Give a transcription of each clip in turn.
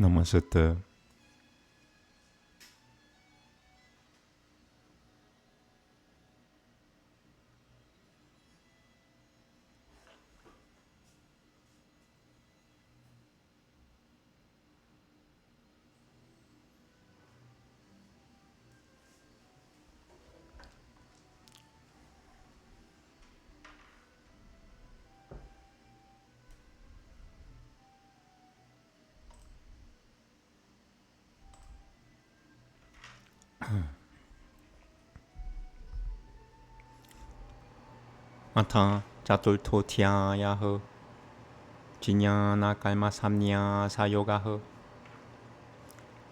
Namaste. Atha Chatultotyayaha Jnana Kalma Samnya Sayogaha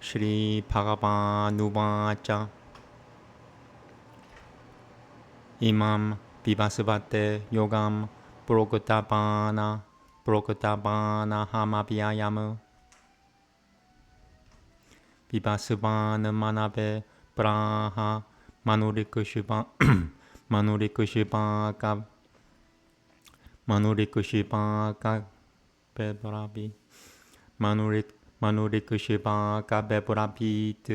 Shri Bhagavanubhacha Imam Vivasvate Yogam Prokutapana Hamabhyayam Vivasvana Manave Praha Manurikushiva Manurikushiva Bebrabi Manurikushiva Bebrabit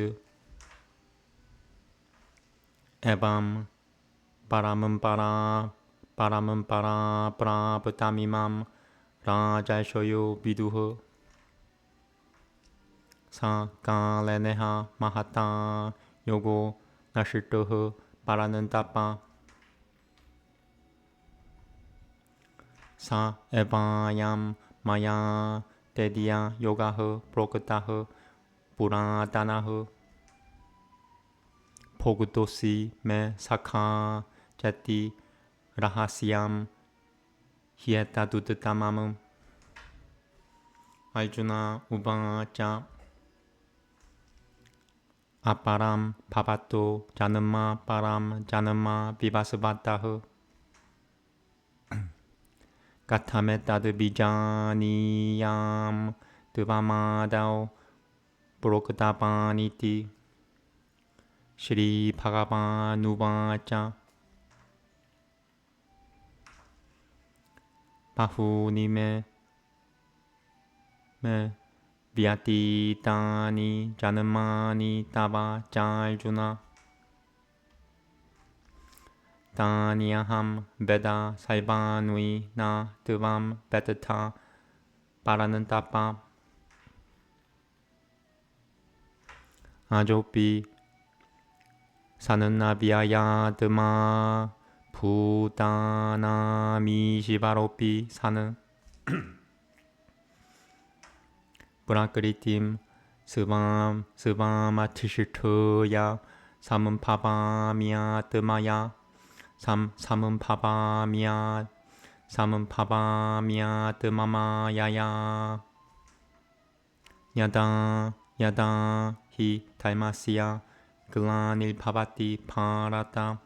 Evam Paramam Para Prabhutamimam Rajashoyo Viduho Sa Kaleneha Mahata Yogo Nashitoho Paranantapa Sa Evayam Maya Tediya Yogaho Prokataho Puradanaho Pogutosi Me Sakha Jati Rahasyam Hietadutatamam Arjuna Uvacha Aparam Papato Janama Param Janama Vivasvataho Kathametad Bijaniyam Devamadao Proktapaniti Shri Bhagavanubhacha Bahuni me Vyatitani Janamani Tava Jarjuna Tanyaham Veda Saivanui Na Devam Vedata Paranantapa Ajopi Sananavyaya Dema Bhutanami Shivaropi Sana Prakritim Svamatishitoya Samumpavamya Demaya Samumpavamya Demamayaya Yada Hi Taimasya Glanil Bhavati Parata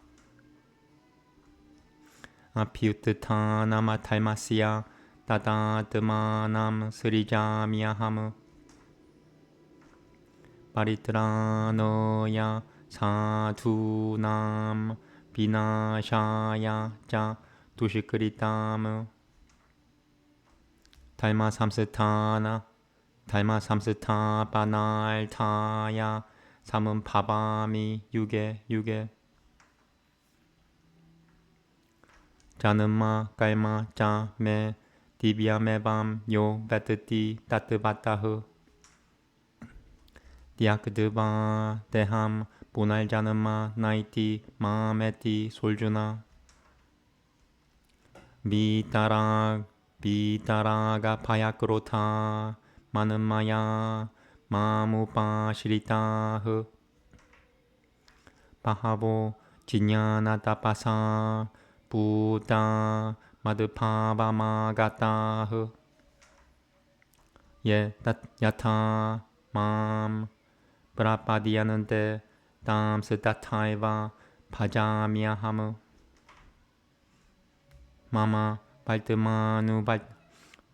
Apyutanama Taimasya Tata Demanam Srijamyaham Paritranoya Sadhunam Vinashaya Cha Dushikritam Taima Samsatapanaltaya Samumpavami Yuge Janama Kaima Cha Me Divyamevam Yo Vedati Tattavataho Dyakdeva Deham Punaljanama Naiti Mameti Soljuna Vitaraga Payakrota Manamaya Mamupashiritaho Pahavo Jnana Tapasa Buddha Madhupavamagataho Ye Yatha Mam Prapadiyanante Tam Siddhataiva Bhajamyaham Mama Valtamanu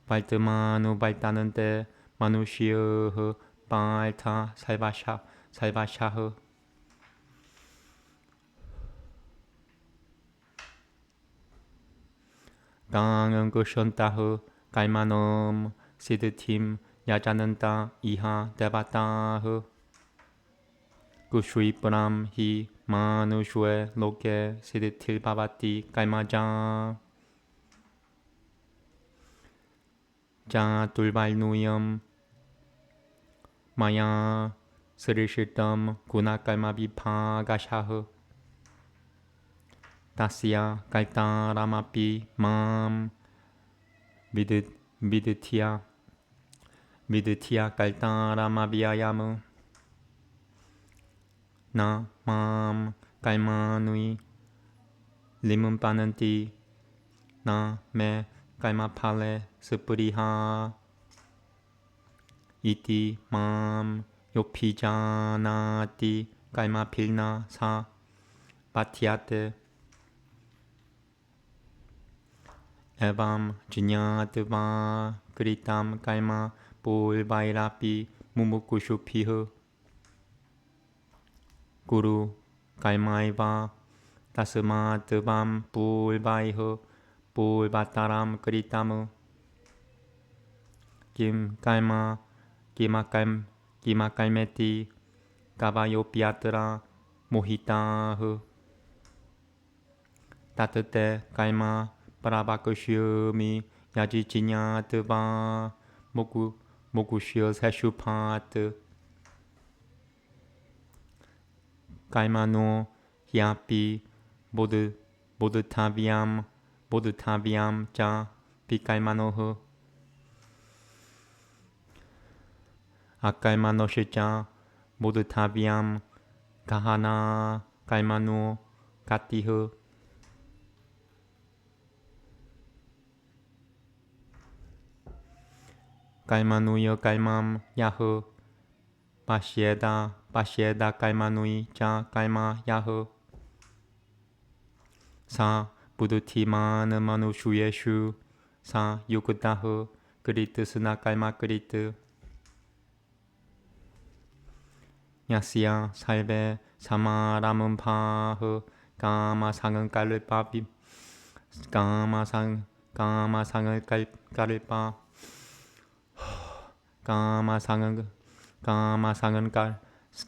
Valtanante Manushyaha Balta Saivashaha Gangan Goshantaha Kaimanam Siddhatim 야자는다 이하 데바타흐 कुशुई पराम ही मानुष्वे लोके सिद्धिर भवति कैमाजा चातुर्वर्णूयं मया सृष्टितं गुणकर्मविभागशः तस्य कर्तारमपि मां विदुध्य कर्तारमव्ययम् न मां कर्माणि लिम्पन्ति न मे कर्मफले सुपुरिहा इति मां योऽभिजानाति कर्मफलेन स बध्यते एवं ज्ञात्वा कृतं कर्म पूर्वैरपि मुमुक्षुभिः कुरु कर्मैव तस्मात् त्वं पूर्वैः पूर्वतरं कृतं किं कर्म किमकर्मेति कवयोऽप्यत्र मोहिताः तत् ते कर्म प्रवक्ष्यामि यज्ञात्वा मोक्षयशुभात् कर्मणो ह्यपि बोद्धव्यं च विकर्मणोः अकर्मणोश्च बोद्धव्यं गहना कर्मणो गतिः कर्मणुय कर्मं यः पश्येद कर्मणि च कर्म यः स बुद्धिमान् मनुष्येषु स युक्तः कृतस्न कर्म कृत यस्य सर्वे समारम्भाः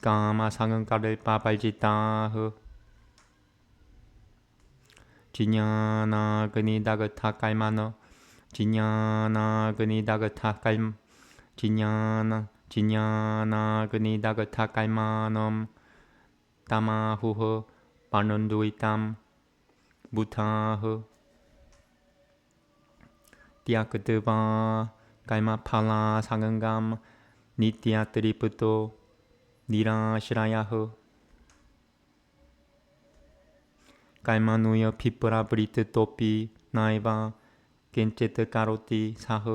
कामसङ्कल्पवर्जिताः जिज्ञानाग्निदग्धा कर्मणो जिज्ञानाग्निदग्धा कर्मणो तमाहुः पाण्डुइतं बुधाः त्यक्त्वा कर्मफलसङ्गं नित्यतृप्तो निराश्रयः कर्मण्यभिप्रवृत्तोऽपि नैव किञ्चित् करोति सः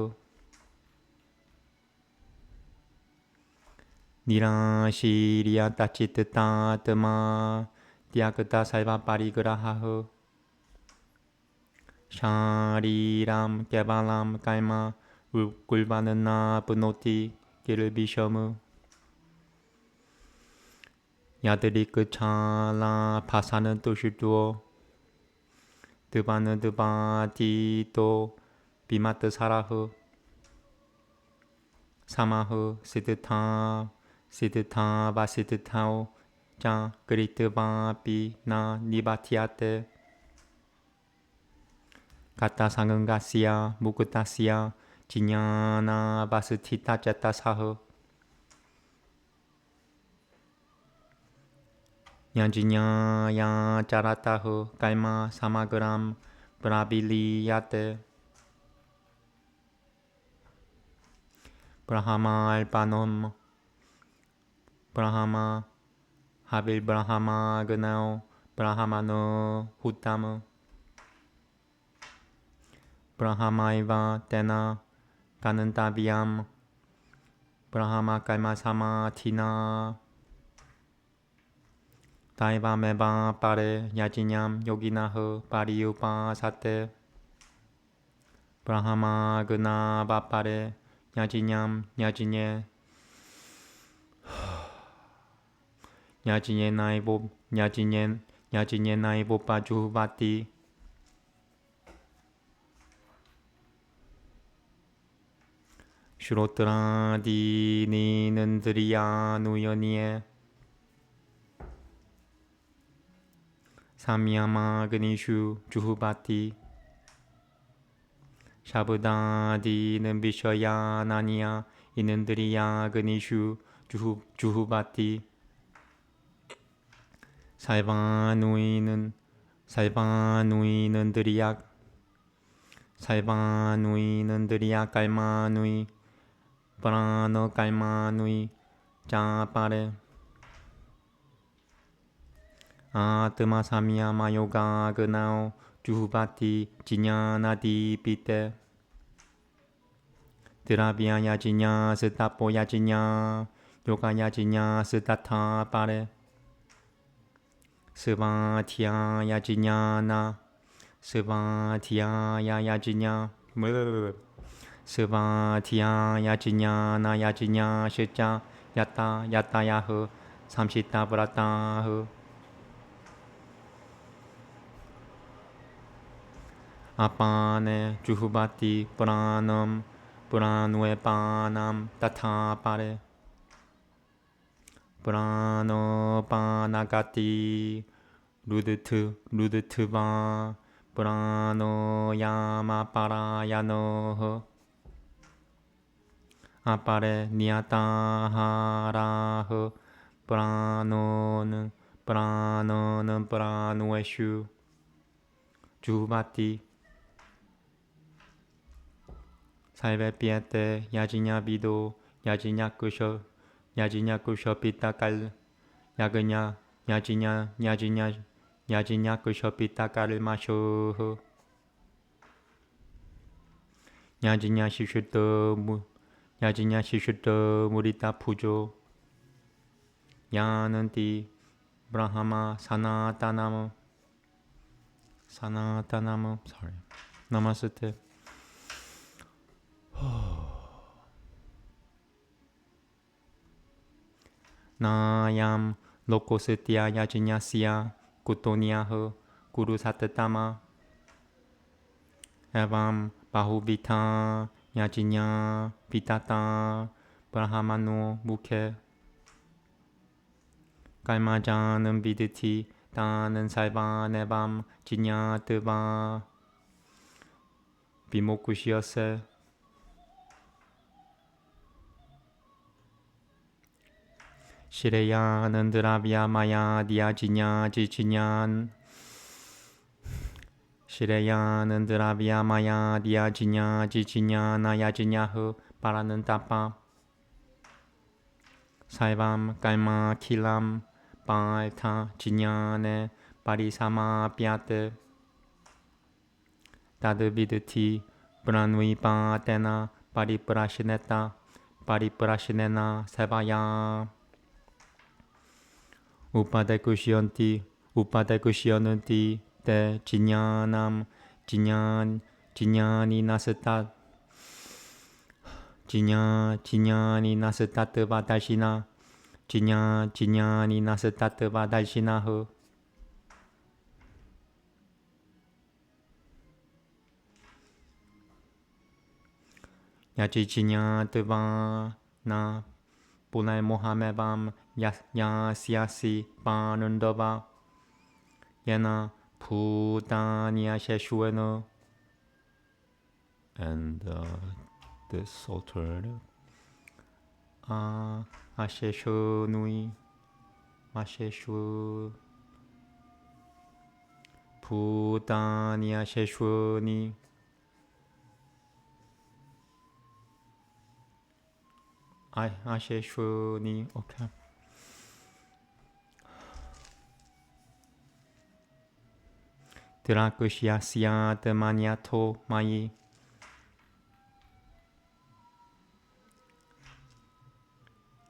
निराशीर्यतचित्तात्मा त्यक्त्वा सर्वपरिग्रहः शारीरं केवलं कर्म कुर्वन् नाप्नोति किल्बिषम् यदृक्छालाभासन्तुष्टो द्वातीतो विमत्सरः समः सिद्धावसिद्धौ च कृत्वापि न निबध्यते गतसङ्गस्य मुक्तस्य ज्ञानावस्थितचेतसः यज्ञायाचरतः कर्म समग्रं प्रविलीयते ब्रह्मार्पणं ब्रह्म हविर्ब्रह्माग्नौ ब्रह्मणो हुतम् ब्रह्मैव तेन गन्तव्यं ब्रह्मकर्मसमाधिना दैवमेव परे यज्ञं योगिनः पर्युपासते ब्रह्माग्नावपरे यज्ञं यज्ञेनैवोपजुह्वति Shrotradininandriyanuyonie Samyamagnishu Juhubati Shabdadinin Vishayananya Inandriyagnishu Juhubati Salvanuinen Salvanuinandriyak Kalmanui Prano Kalmanui Japare Atma Samyama Yoga Gnao Juhubati Jnanadi Pite Dravya Yajinya Setapo Yajinya Yoga Yajinya Setata Pare Svatya Yajinyana Svatya Yajinya Svatya Yajinyana Yajinya Shitya Yata Yatayahu Samshita Vratahu Apane Juhubati Pranam Pranuepanam Tata Pare Prano Panagati Rudutva Prano Yama Parayano Apare Nyataharaho Pranon Pranueshu Juvati Salve Piete Yajinya Vido Yajinya Kusho Pitakal Yaganya Yajinya Kusho Pitakal Masho Yajinya Shishuto Murita Pujo Yananti Brahma Sanatanam sorry Namaste Nayam Lokositya Yajinyasya Kutonyaho Guru Satatama Evam Bahubita Yajinya Pitata Brahmano Mukhe Kalmajanam Viditi Tanan Saivan Evam Jinyatva Bimokushyase Shreyanandravya Maya Diyajinya Jichinyan Shreyanandravya Maya Diyajinya Jichinyana Yajinyahu Paranantapa Saivam Kalma Kilam Palta Jinyane Parisama Pyate Tadvidati Branvipatena Pariprashinena Sevaya Upadekushyanti Te Jinyanam Jinyani Nasatat Jinyani Nasatat Vadashina Jinyani Nasatat Vadashinahu Yajijinya Devana Pulai Mohamevam Yasyasi Panundava Yana Putanya Sheshueno. And this alternative Asheshu Nui Asheshu Putanya Sheshuni Asheshuni. Okay. Drakushyasya Demanyato Mayi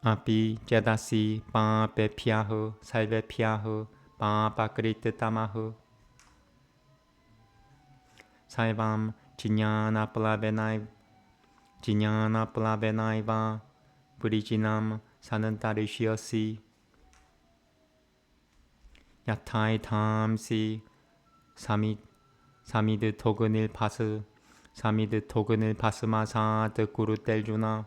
Api Jadasi Pa Bepyahu Salve Pyahu Pa Bakrit Tamahu Saivam Jinyana Plavenaiva Purijinam Sanantarishyasi Yatai Tamsi Samid Togunil Pasu 사미드 토근을 바스마사드 구루텔주나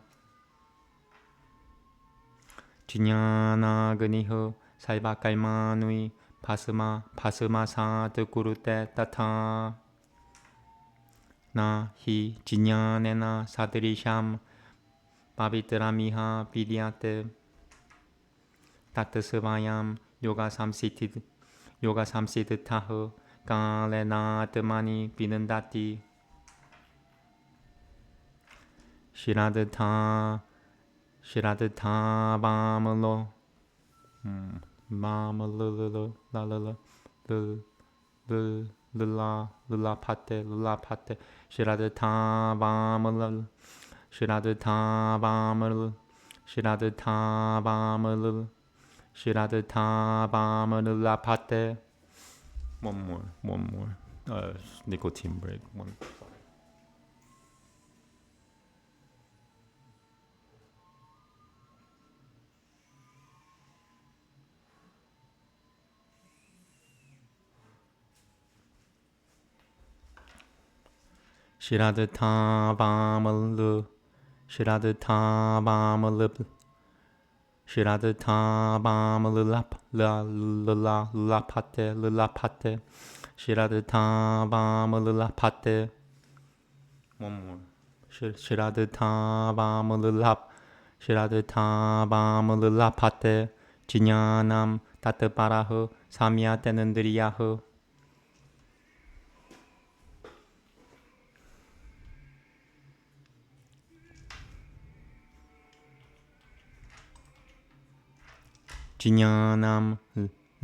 지냐나그니흐 살바깔마누이 바스마사드 구루테 따타 나히 지냐네나 사드리샴 바비트라미하 비디아테 따트스바얌 요가 삼시드 타흐 까레나트마니 비는다티 시라드타 바물로 마물르르르 라르르 르라파테 시라드타 바물르 시라드타 바물르 라파테. One more. Nicotine break. One. Shiradata Bamalu lapate. Shiradata Bamalu lapate. One more. Shiradata Bamalu lapate. Jinyanam tataparahu samya tenendriyahu. Jinyanam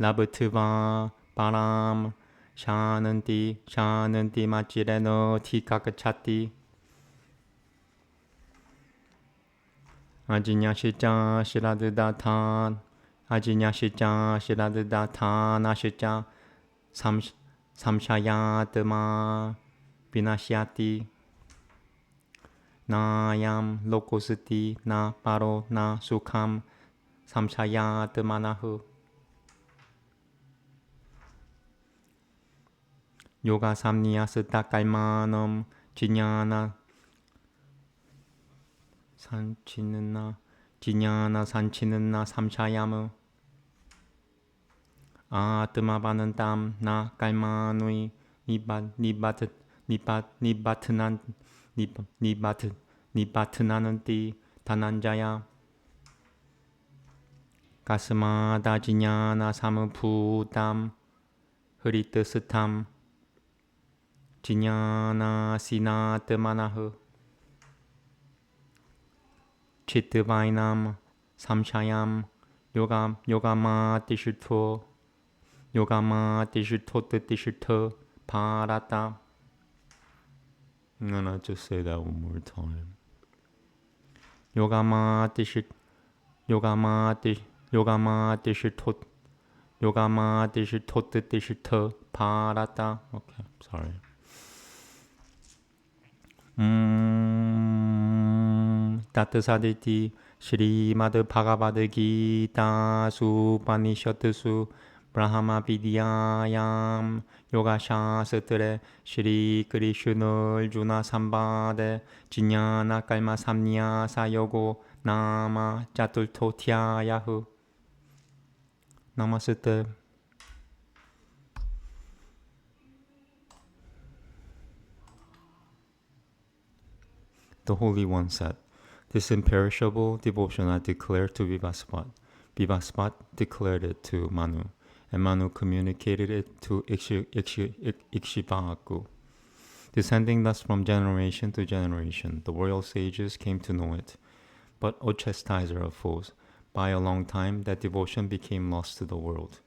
labutva param shananti machireno tikakachati ajinyashita shiradudatan ashita samshayatma vinashyati nayam lokosati na paro na sukham samshayatmanahu. Yoga samniyasata kalmanam jiñana sanchi는나 삼샤야무 아트마바는땀 나 깔마누이 니바트나는 띠 다난자야 가스마다 지냐나 사무푸담 흐리뜨스탐 지냐나 시나트마나흐 치트바이남 삼샤얌 요가마 티슈토 티슈토 파라타. I'm gonna just say that one more time. 요가마 티슈토 파라타. Okay, sorry. 따뜻사디티 Shrimad Bhagavad Gita सुपनिषत्सु ब्रह्म विद्यायां योगशास्त्रे श्री कृष्ण अर्जुन संवादे जिज्ञाना कर्म संन्यास योगो नाम चतुर्थोऽध्यायः. Namaste. The Holy One said, "This imperishable devotion I declare to Vivasvat. Vivasvat declared it to Manu, and Manu communicated it to Ikshvaku. Descending thus from generation to generation, the royal sages came to know it. But, O chastiser of foes, by a long time that devotion became lost to the world.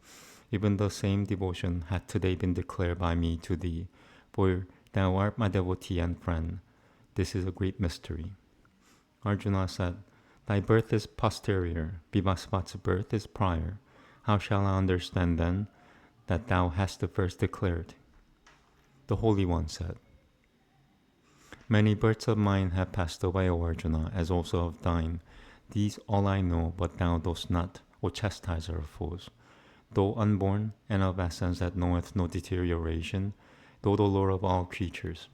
Even the same devotion had today been declared by me to thee, for thou art my devotee and friend. This is a great mystery." Arjuna said, "Thy birth is posterior, Vivasvat's birth is prior. How shall I understand then that thou hast the first declared?" The Holy One said, "Many births of mine have passed away, O Arjuna, as also of thine. These all I know, but thou dost not, O chastiser of foes. Though unborn, and of essence that knoweth no deterioration, though the Lord of all creatures.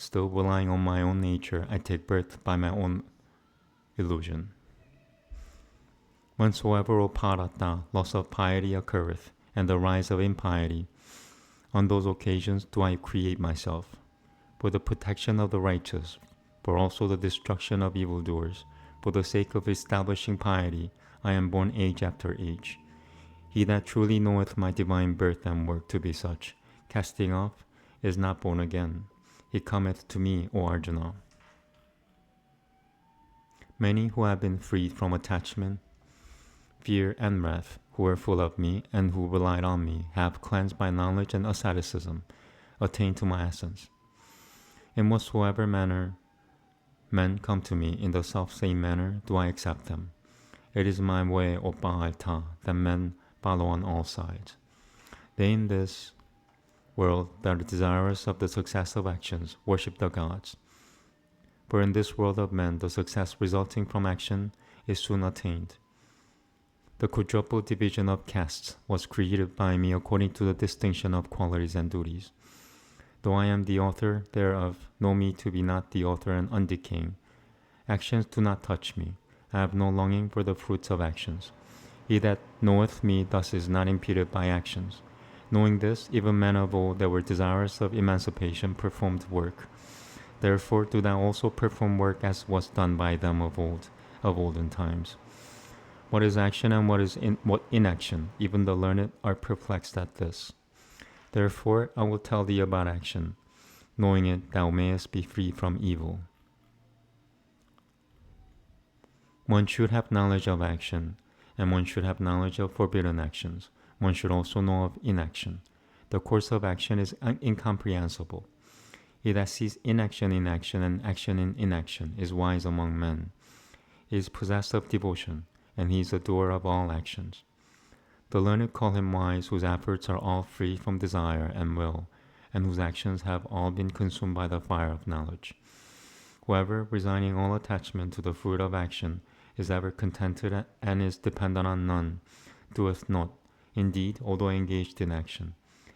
Still relying on my own nature, I take birth by my own illusion. Whensoever, O Parata, loss of piety occurreth, and the rise of impiety, on those occasions do I create myself, for the protection of the righteous, for also the destruction of evildoers, for the sake of establishing piety, I am born age after age. He that truly knoweth my divine birth and work to be such, casting off, is not born again. He cometh to me, O Arjuna. Many who have been freed from attachment, fear, and wrath, who were full of me and who relied on me, have cleansed by knowledge and asceticism, attained to my essence. In whatsoever manner men come to me, in the self-same manner do I accept them. It is my way, O Bhagavata, that men follow on all sides. They in this world that are desirous of the success of actions worship the gods. For in this world of men, the success resulting from action is soon attained. The quadruple division of castes was created by me according to the distinction of qualities and duties. Though I am the author thereof, know me to be not the author and undecaying. Actions do not touch me. I have no longing for the fruits of actions. He that knoweth me thus is not impeded by actions. Knowing this, even men of old that were desirous of emancipation performed work. Therefore do thou also perform work as was done by them of olden times. What is action and what is inaction? Even the learned are perplexed at this. Therefore I will tell thee about action. Knowing it, thou mayest be free from evil. One should have knowledge of action, and one should have knowledge of forbidden actions. One should also know of inaction. The course of action is incomprehensible. He that sees inaction in action and action in inaction is wise among men. He is possessed of devotion, and he is the doer of all actions. The learned call him wise, whose efforts are all free from desire and will, and whose actions have all been consumed by the fire of knowledge. Whoever, resigning all attachment to the fruit of action, is ever contented and is dependent on none, doeth naught, indeed, although engaged in action.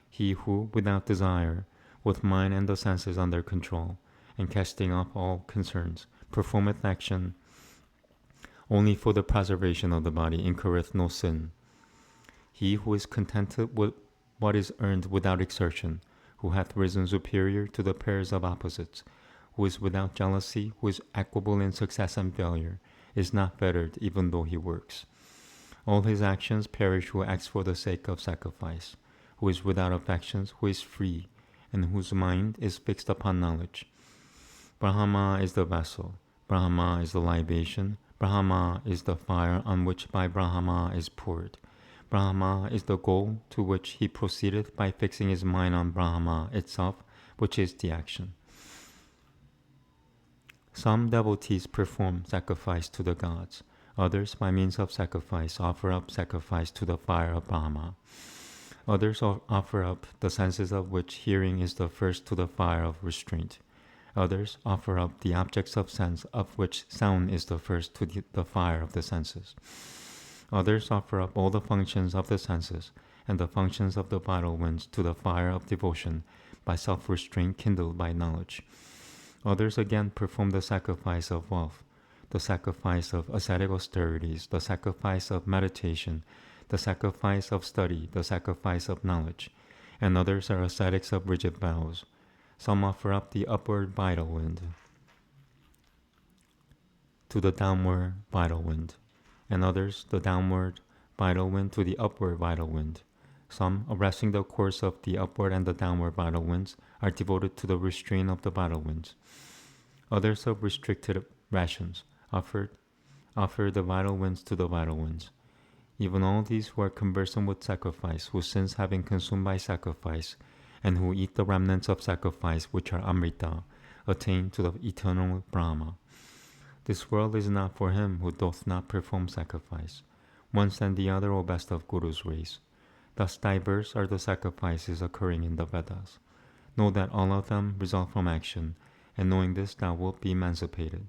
He who, without desire, with mind and the senses under control, and casting off all concerns, performeth action only for the preservation of the body, incurreth no sin. He who is contented with what is earned without exertion, who hath risen superior to the pairs of opposites, who is without jealousy, who is equable in success and failure, is not fettered even though he works. All his actions perish who acts for the sake of sacrifice, who is without affections, who is free, and whose mind is fixed upon knowledge. Brahma is the vessel, Brahma is the libation, Brahma is the fire on which by Brahma is poured. Brahma is the goal to which he proceedeth by fixing his mind on Brahma itself, which is the action. Some devotees perform sacrifice to the gods. Others, by means of sacrifice, offer up sacrifice to the fire of Brahma. Others offer up the senses of which hearing is the first to the fire of restraint. Others offer up the objects of sense of which sound is the first to the fire of the senses. Others offer up all the functions of the senses and the functions of the vital winds to the fire of devotion by self-restraint kindled by knowledge. Others again perform the sacrifice of wealth, the sacrifice of ascetic austerities, the sacrifice of meditation, the sacrifice of study, the sacrifice of knowledge, and others are ascetics of rigid vows. Some offer up the upward vital wind to the downward vital wind, and others the downward vital wind to the upward vital wind. Some, arresting the course of the upward and the downward vital winds, are devoted to the restraint of the vital winds. Others of restricted rations offer the vital winds to the vital winds. Even all these who are conversant with sacrifice, whose sins have been consumed by sacrifice, and who eat the remnants of sacrifice, which are Amrita, attain to the eternal Brahma. This world is not for him who doth not perform sacrifice. One and the other, O best of Guru's race. Thus diverse are the sacrifices occurring in the Vedas. Know that all of them result from action, and knowing this thou wilt be emancipated.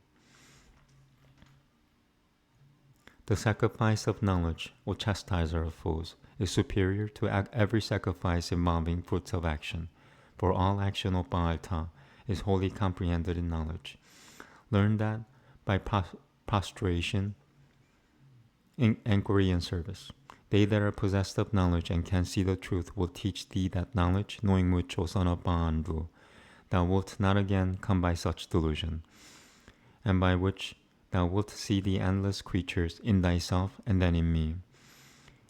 The sacrifice of knowledge, O chastiser of foes, is superior to every sacrifice involving fruits of action. For all action, O Bhagavata, is wholly comprehended in knowledge. Learn that by prostration, inquiry, and service. They that are possessed of knowledge and can see the truth will teach thee that knowledge, knowing which, O son of Bandu, thou wilt not again come by such delusion, and by which thou wilt see the endless creatures in thyself and then in me.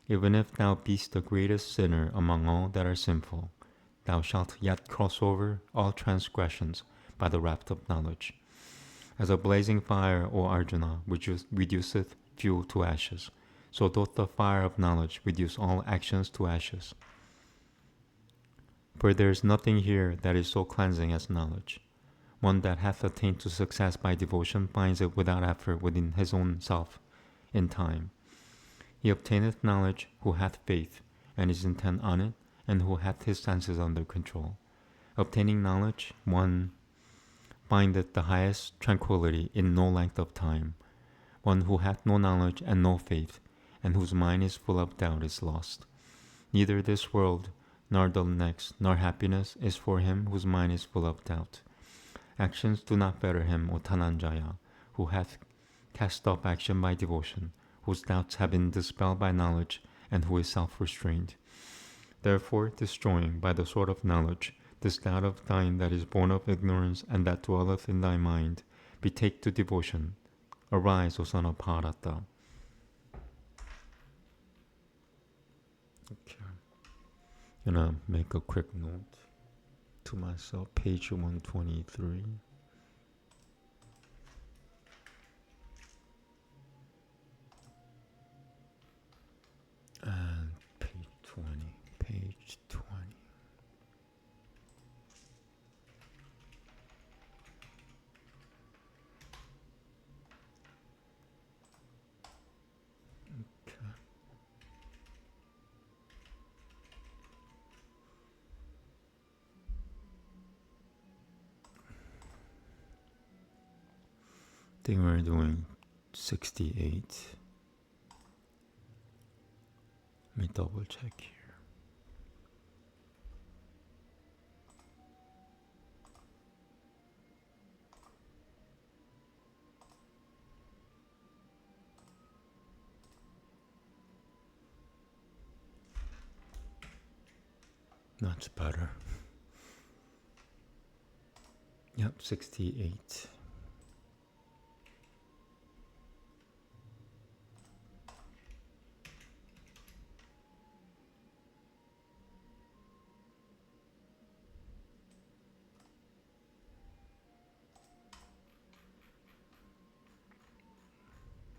Even if thou beest the greatest sinner among all that are sinful, thou shalt yet cross over all transgressions by the raft of knowledge. As a blazing fire, O Arjuna, reduceth fuel to ashes, so doth the fire of knowledge reduce all actions to ashes. For there is nothing here that is so cleansing as knowledge. One that hath attained to success by devotion finds it without effort within his own self in time. He obtaineth knowledge who hath faith, and is intent on it, and who hath his senses under control. Obtaining knowledge, one findeth the highest tranquility in no length of time. One who hath no knowledge and no faith, and whose mind is full of doubt, is lost. Neither this world, nor the next, nor happiness is for him whose mind is full of doubt. Actions do not fetter him, O Dhananjaya, who hath cast off action by devotion, whose doubts have been dispelled by knowledge, and who is self-restrained. Therefore, destroying by the sword of knowledge this doubt of thine that is born of ignorance and that dwelleth in thy mind, betake to devotion. Arise, O son of Bharata. Okay. I'm gonna make a quick note to myself, page 123. And page 20. Page 20. Okay. I think we're doing 68. Let me double check here. That's better. Yep, 68.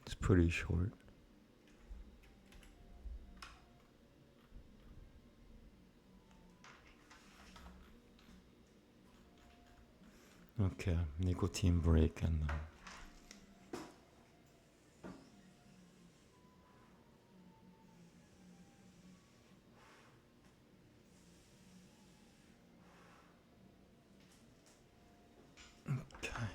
It's pretty short. Okay, nicotine break and okay.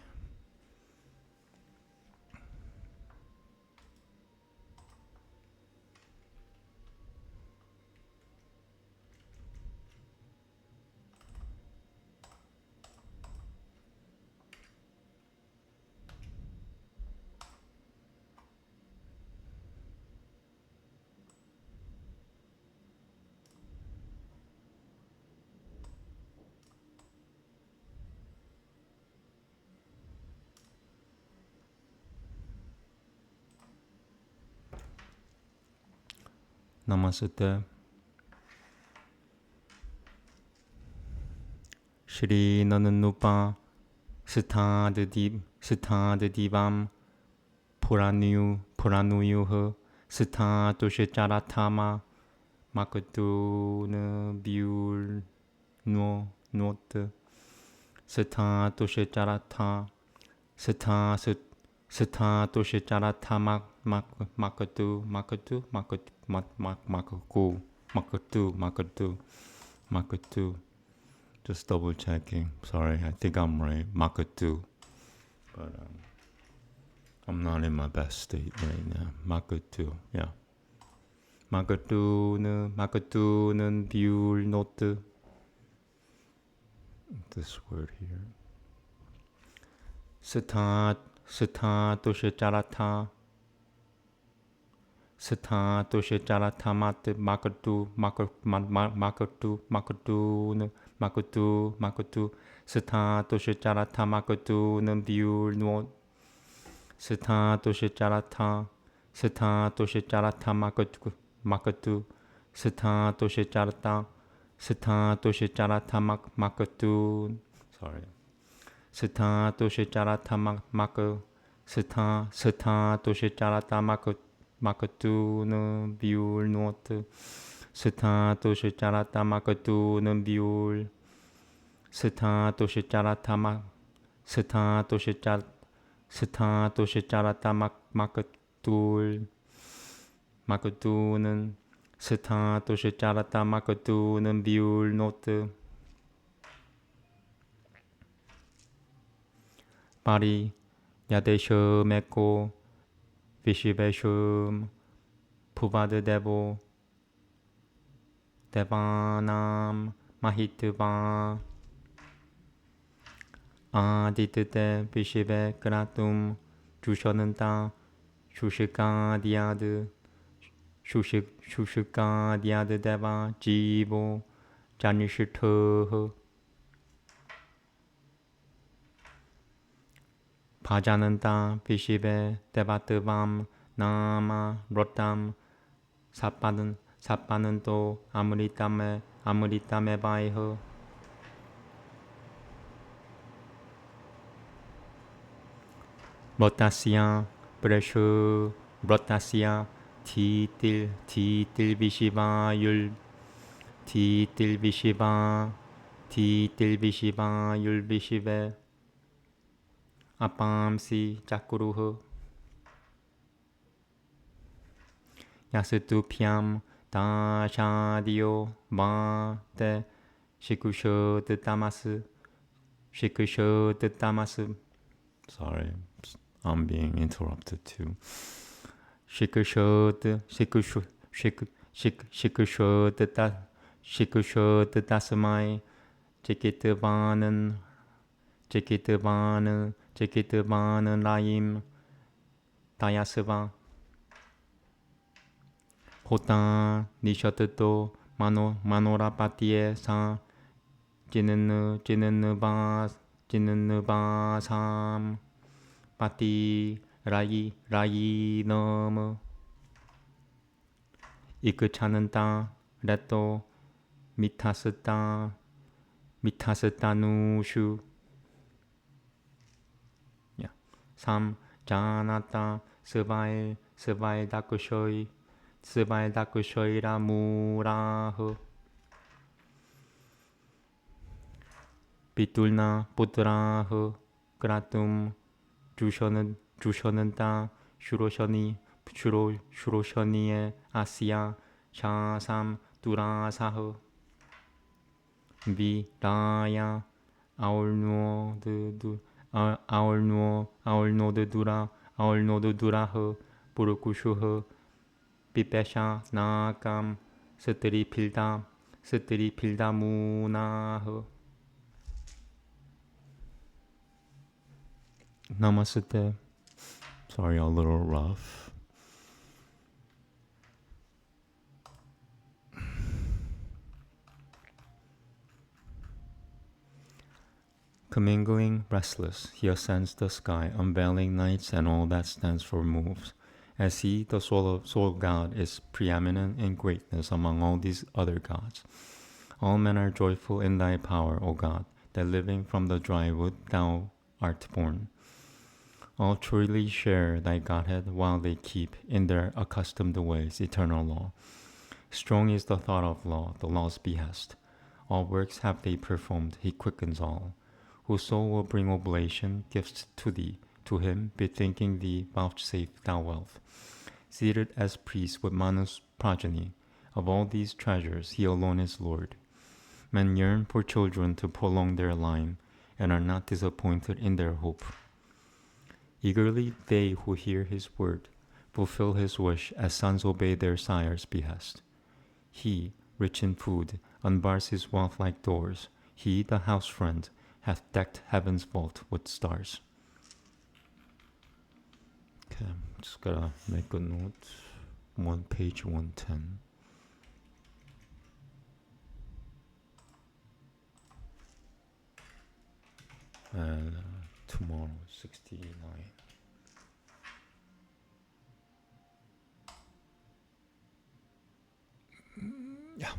Namaste. Shri Nananupa Sthad Divam Puranuyuh Sthadushe Charatama Makatuna Biul No Not Sthadushe Charata Sthadushe Charata Makatu. Just double checking. Sorry, I think I'm right. Makatu. But I'm not in my best state right now. Makatu, yeah. Makatu는 biul not this word here. Sita Dosha Jarata Sita Dosha Jarata Makatu Sita Dosha Jarata Makatu Nambiul no Sita Dosha Jarata Sita Dosha Jarata Makatu Sita Dosha Jarata Sita Dosha Jarata Makatu sorry Sita Dosha Jarata Makatu Sita Dosha Jarata Makatu Nambiul no Sita Dosha Jarata Makatu Nambiul Sita Dosha Jarata Sita Dosha Jarata Sita Dosha Jarata Makatu는 Sita Dosha Jarata Makatu는 Biul Note Pari Yadeshum Eko Vishiveshum Puvada Devanam Mahitva Aditite Vishive Kratum Jushananta Shushikadiad Shushikadiad Deva Jivo Janishitoh Pajananta Vishive Devatevam Nama Rotam Sapananto Amritame Vaiho Rotasya Preshu Rotasya Titil Vishiva Yul Titil Vishiva Yul Vishive Apamsi Chakuruho Yasutu Pyam Dashadio Mate Shikusho de Tamasu sorry, I'm being interrupted too. Shikusho de Dasamai Chikitabanan Laim Tayasava Hota Nishateto Manorapatie Sa Jinenu Basam Pati Rayi Nama Ikachananta Reto Mitasatanushu Sam Janata Savai Dakushoi Ramuraho Pitulna Putraho Kratum Jushananta Shuroshaniye Asya Shasam Durasaho Vidaya Aulno de Duraho Purukushuho Pipesha Nakam Satri Pilda Munaho Namaste. Sorry, a little rough. Commingling restless, he ascends the sky, unveiling nights and all that stands for moves. As he, the soul god, is preeminent in greatness among all these other gods. All men are joyful in thy power, O God, that living from the dry wood thou art born. All truly share thy Godhead while they keep in their accustomed ways eternal law. Strong is the thought of law, the law's behest. All works have they performed, he quickens all. Whoso will bring oblation, gifts to thee, to him, bethinking thee, vouchsafe thou wealth. Seated as priest with Manu's progeny, of all these treasures he alone is Lord. Men yearn for children to prolong their line, and are not disappointed in their hope. Eagerly they who hear his word fulfill his wish as sons obey their sire's behest. He, rich in food, unbars his wealth like doors. He, the house friend, hath decked heaven's vault with stars. Okay, just gotta make a note. Page 110. And tomorrow 69. Yeah.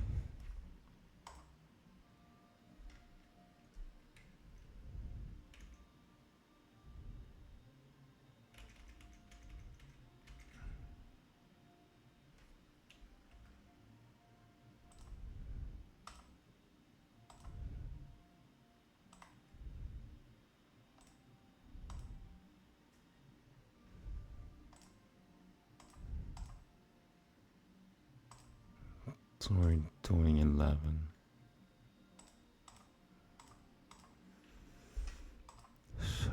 So we're doing 11. So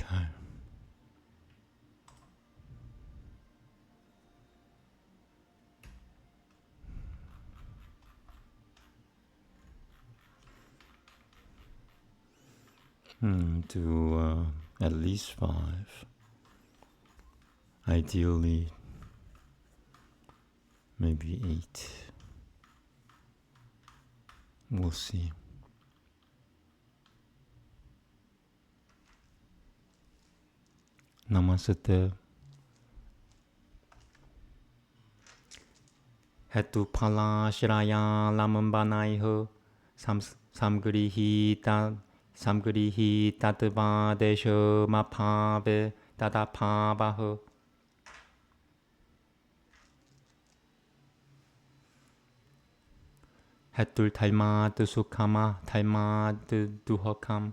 okay. Do at least 5. Ideally, maybe 8. We'll see. Namaste. Hetu pala shiraya lamanbanaiho samgrihi tatva desho mapave tadapavaho. Hetul taima tu sukama taima tu duhokam.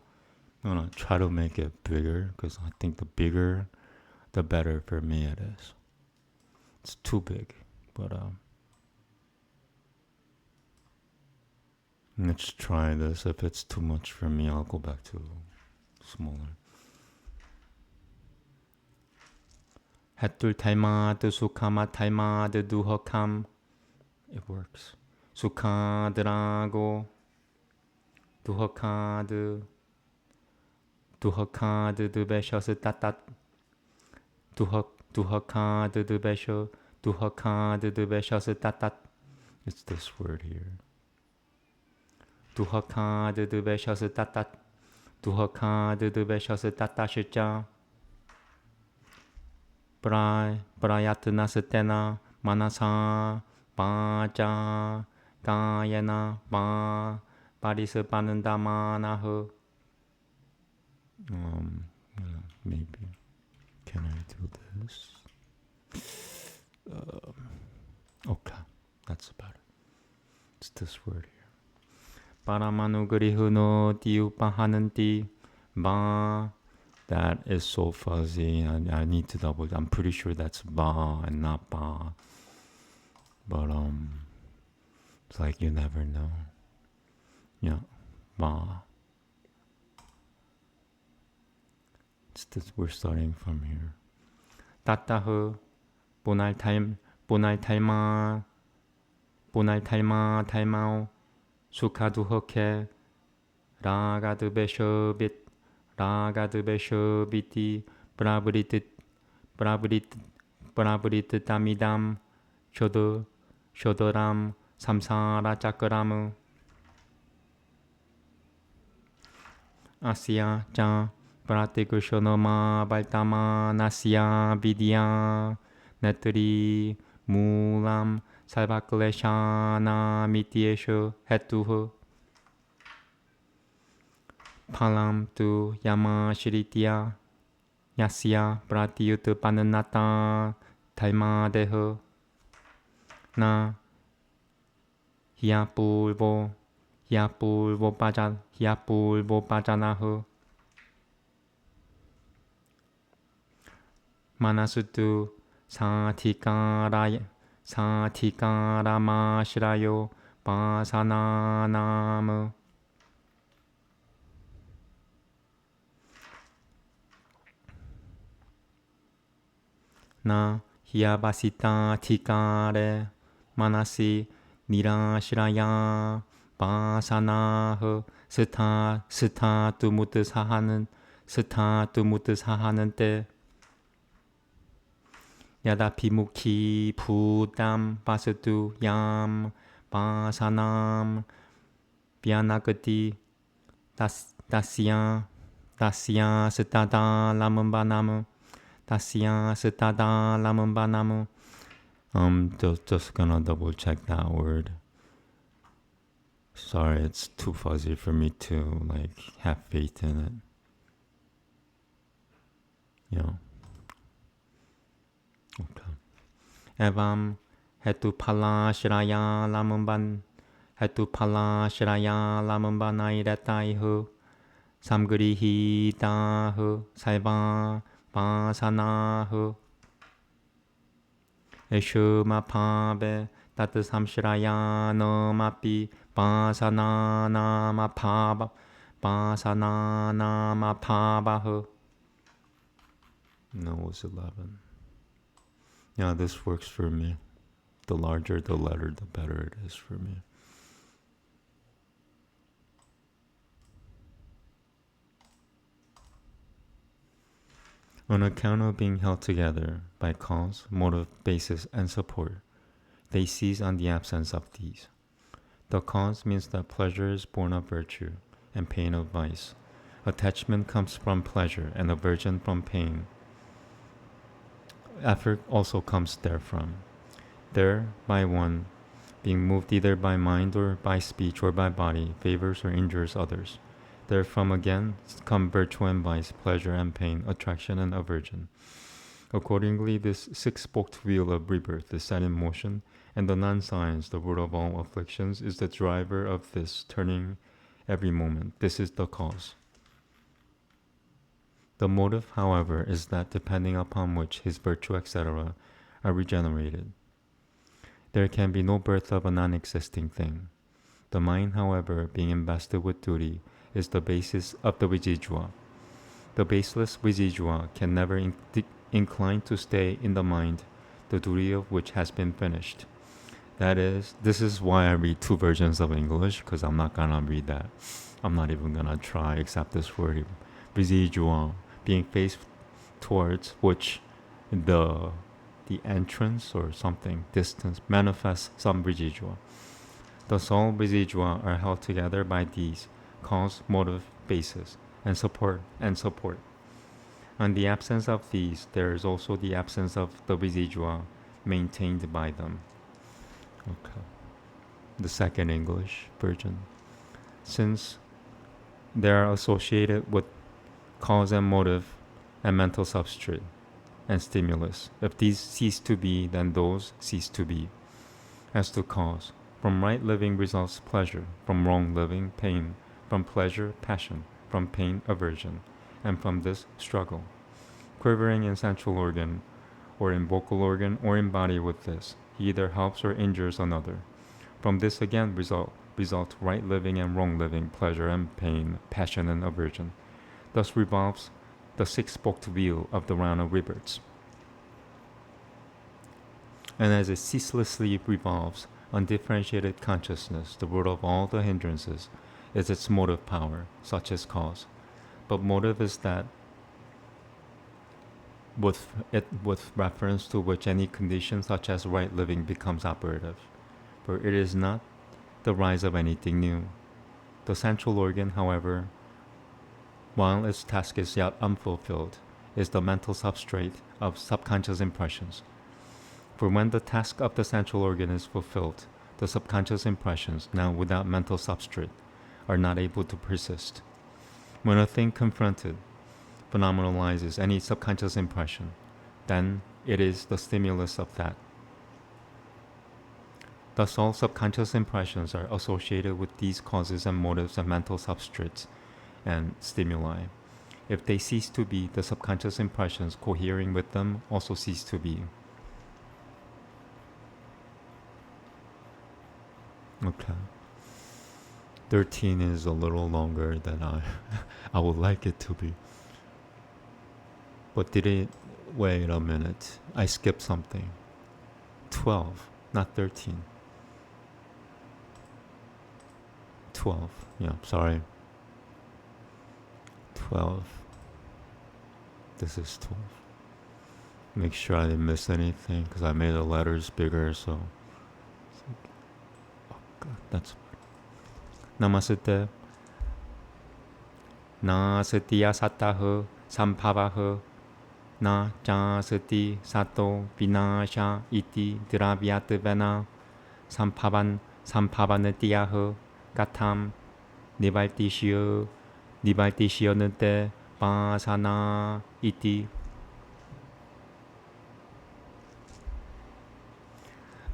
I'm gonna try to make it bigger because I think the bigger the better for me it is. It's too big, but let's try this. If it's too much for me, I'll go back to smaller. Hetul taima tu sukama taima tu duhokam. It works. Sukhadrago duhokadu dubesho tatat duhokadu dubesho tatat. It's this word here. Duhokadu dubesho tatat duhokadu dubesho tatashita prayatna satena manasa pacha kayana parispanandamanaho. Maybe. Can I do this? Okay, that's about it. It's this word here. Paramanugrihuno diupahananti ba. That is so fuzzy. I need to double. I'm pretty sure that's ba and not ba. But it's like you never know. Yeah, ba. It's this, we're starting from here. Tatahu punal talma talmao sukhaduhoke ragadu besho biti pravrit tamidam shodoram samsara chakramu asya cha Pratikushanoma Baltama Nasya Vidya Netri Mulam Sarvakleshana Mityesho Hetuho Palam tu Yama Shritya Yasya Pratyut Pananata Taima Deho Na Hyapulvo Bhajanaho Manasutu Sathikaramashrayo Pasananam. Na Hyabasita Tikare Manasi Nirashiraya Pasanah 스타투무트사하는 때 야다피무키 부담 바스투 얌 바사남 비아나그티 다시야 스타다 라문바나무 다시야 스타다 라문바나무. Just gonna double check that word. Sorry, it's too fuzzy for me to have faith in it. Okay. Evam hetupala shiraya lamunbanairetaihu samgrihitahu saiva pasanahu eshumapabe tatu samshiraya no mapi pasananamapabahu. No, it was 11. Yeah, this works for me. The larger the letter, the better it is for me. On account of being held together by cause, motive, basis, and support, they cease on the absence of these. The cause means that pleasure is born of virtue and pain of vice. Attachment comes from pleasure and aversion from pain. Effort also comes therefrom. Thereby one, being moved either by mind or by speech or by body, favors or injures others. Therefrom again come virtue and vice, pleasure and pain, attraction and aversion. Accordingly, this six-spoked wheel of rebirth is set in motion, and the non-science, the root of all afflictions, is the driver of this turning every moment. This is the cause. The motive, however, is that depending upon which his virtue, etc., are regenerated. There can be no birth of a non-existing thing. The mind, however, being invested with duty, is the basis of the Vijijva. The baseless Vijijva can never incline to stay in the mind, the duty of which has been finished. That is, this is why I read two versions of English, because I'm not gonna read that. I'm not even gonna try except this word, Vijijva, being faced towards which the entrance or something, distance, manifests some Vijijva. The soul Vijijva are held together by these, cause, motive, basis, and support. On the absence of these, there is also the absence of the Vijijva maintained by them. Okay. The second English version. Since they are associated with cause and motive and mental substrate and stimulus, if these cease to be, then those cease to be. As to cause, from right living results pleasure, from wrong living pain, from pleasure passion, from pain aversion, and from this struggle. Quivering in sensual organ, or in vocal organ, or in body with this, he either helps or injures another. From this again result right living and wrong living, pleasure and pain, passion and aversion. Thus revolves the six-spoked wheel of the round of rebirths. And as it ceaselessly revolves, undifferentiated consciousness, the root of all the hindrances, is its motive power, such as cause. But motive is that with reference to which any condition such as right living becomes operative, for it is not the rise of anything new. The central organ, however, while its task is yet unfulfilled, is the mental substrate of subconscious impressions. For when the task of the central organ is fulfilled, the subconscious impressions, now without mental substrate, are not able to persist. When a thing confronted phenomenalizes any subconscious impression, then it is the stimulus of that. Thus all subconscious impressions are associated with these causes and motives and mental substrates and stimuli. If they cease to be, the subconscious impressions cohering with them also cease to be. Okay. 13 is a little longer than I would like it to be. But did it... Wait a minute. I skipped something. 12, not 13. 12. Yeah, sorry. 12. This is 12. Make sure I didn't miss anything because I made the letters bigger, so... Oh God, that's... Namaste. Na satiya sataha sampavaha na ja sati sato vinasha iti dravyat vena sampavanatiyaha katam nivaltishya nite pasana iti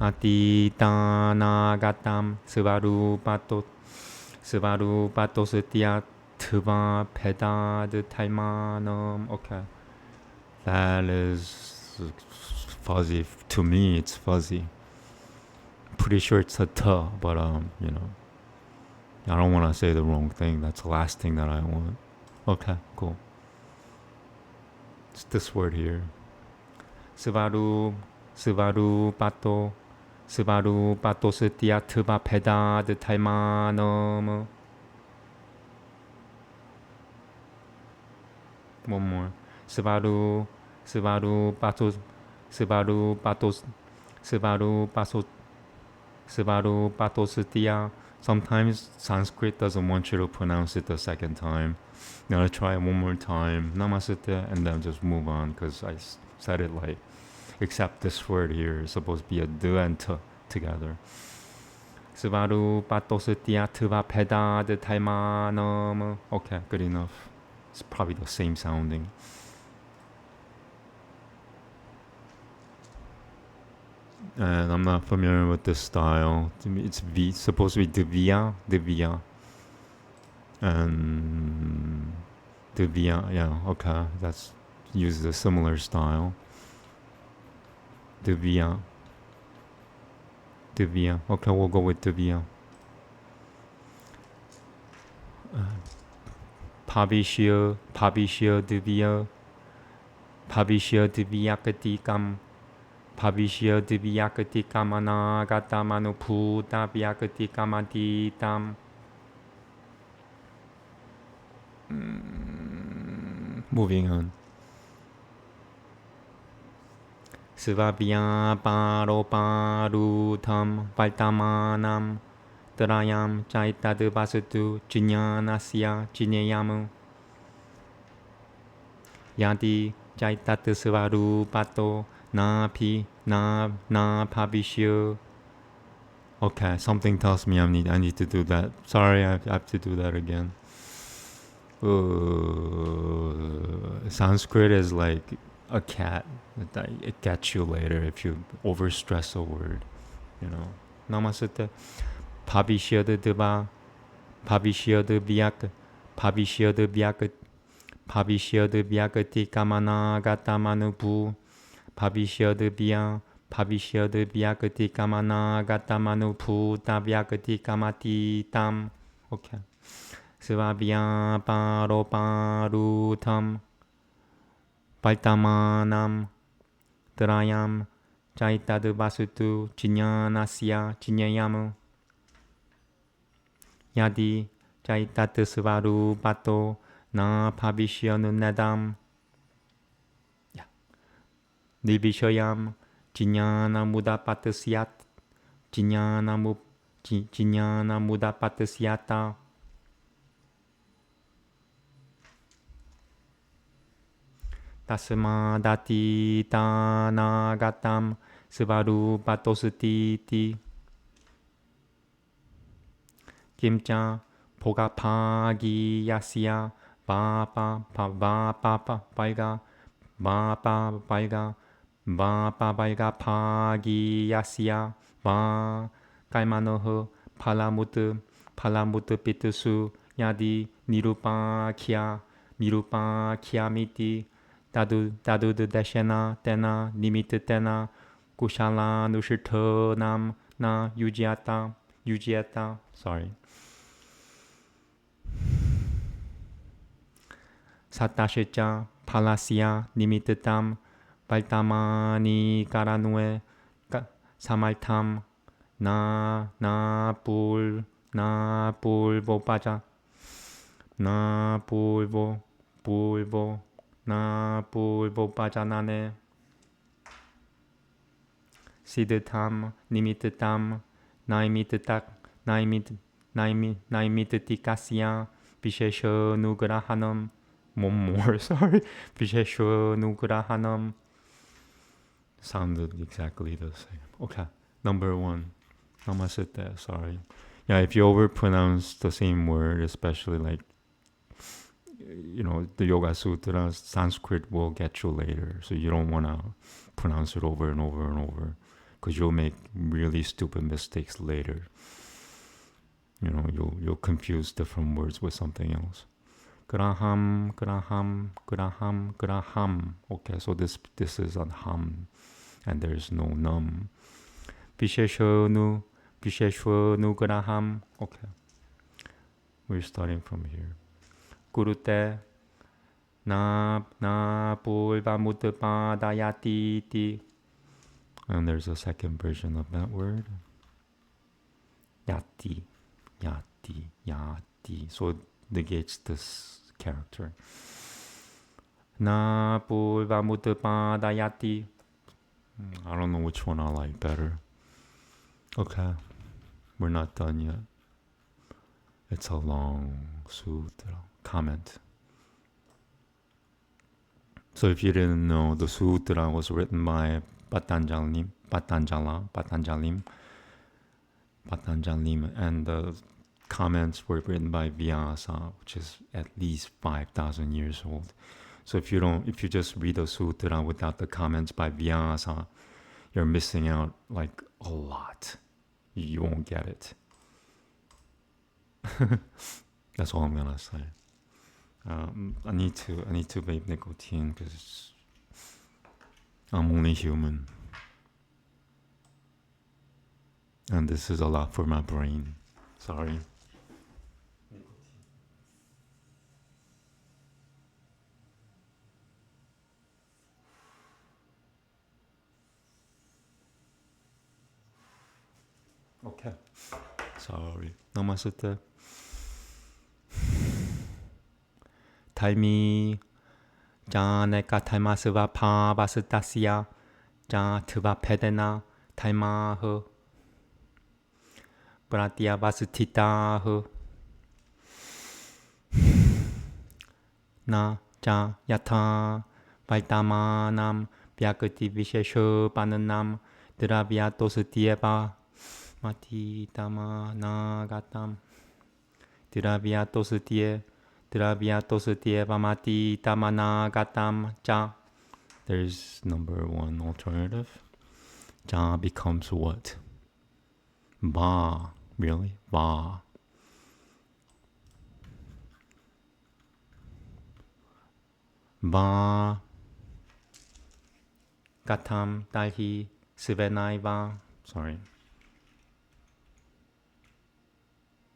atitana svarupato satya tva pedad taimanam. Okay. That is fuzzy. To me, it's fuzzy. Pretty sure it's a ta, but you know, I don't want to say the wrong thing. That's the last thing that I want. Okay, cool. It's this word here. Svarupato satya tva pedad taimanam. One more. Svarupato satya. Sometimes Sanskrit doesn't want you to pronounce it the second time. Now I'll try it one more time. Namaste, and then just move on because I said it like, except this word here is supposed to be a d and t together. Svarupato satya tva pedad taimanam. Okay, good enough. It's probably the same sounding. And I'm not familiar with this style. It's supposed to be Divya. And Divya, yeah, okay. That's uses a similar style. Divya. Okay, we'll go with Divya. Pavishya Divya. Pavishya Divyakatikam. Pavishya Divyakatikam Anagatamanuputta Vyakatikam. Moving on. Svabhya Paroparutam Valtamanam Trayam Chaitadvasatu Jnanasya Jnayamu Yadi Chaitat Svarupato Na Pavishya. Okay, something tells me I need to do that. Sorry, I have to do that again. Sanskrit is like a cat. It gets you later if you overstress a word, you know. Namaste. Pavishya Deva. Pavishya Vyakati Kamana Gatamanupu. Pavishya Vyakati Kamana Gatamanupu Tavyakati Kamati. Okay. Svabhya Paroparutam Valtamanam Trayam Chaitadvasatu Jnanasya Jnayamu Yadi Chaitat Svarupato Na Pavishya Nunadam Nivishayam Jnanamudapatasyat Jnanamudapatasyata Tasmadati Tanagatam Svarupatosati Kimcha Pogapagi Yasya Vapa Vaiga Pagi Yasya Va Kaimanoho Palamut Pitusu Yadi Nirupakya mirupa khyamiti tadu deshena tena nimitta tena kushala nushito nam na yujiata. Sorry. Satashicha palasya nimittatam valtamani karanue samaltam na pulvo paja na pulvo pajanane siddhatam nimittatam naimitatikasya vishesha nugrahanam. One more, sorry. Vishesha nugrahanam. Sounded exactly the same. Okay, number 1. Namaste, sorry. Yeah, if you overpronounce the same word, especially like, the Yoga Sutras, Sanskrit will get you later. So you don't want to pronounce it over and over and over, because you'll make really stupid mistakes later. You'll confuse different words with something else. Graham. Okay, so this is on ham, and there's no num. Visheshvanu graham. Okay, we're starting from here. Gurute na pulva mudpadayati. And there's a second version of that word. Yati. So it negates this character. Na pulva mudpadayati. I don't know which one I like better. Okay, we're not done yet. It's a long sutra. Comment. So if you didn't know, the sutra was written by Patanjali, and the comments were written by Vyasa, which is at least 5,000 years old. So if you just read the sutra without the comments by Vyasa, you're missing out like a lot. You won't get it. That's all I'm gonna say. I need to vape nicotine because I'm only human, and this is a lot for my brain. Sorry. Okay. Sorry. Namaste. Talmi janeka talmasva pavasatasya jatva pedena talmaho pratya vasutitaho na ja yatha vaitamanam vyakati vishesho pananam dravyatos mati tama nagatam Dravyatos mati tamanagatam cha. There's number 1 alternative. Ja becomes what? Va. Really? Va. Va. Gatam dalhi sivenaiva. Sorry.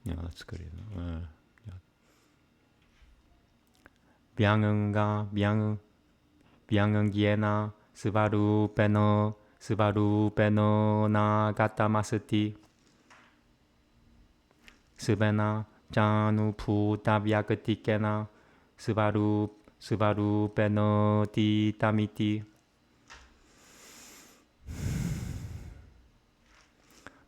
Yeah, that's good. Vyangunga Vyangungyena Svarupeno Nagatamasti Svena Janu Puta Vyagatikena Svarupeno Titamiti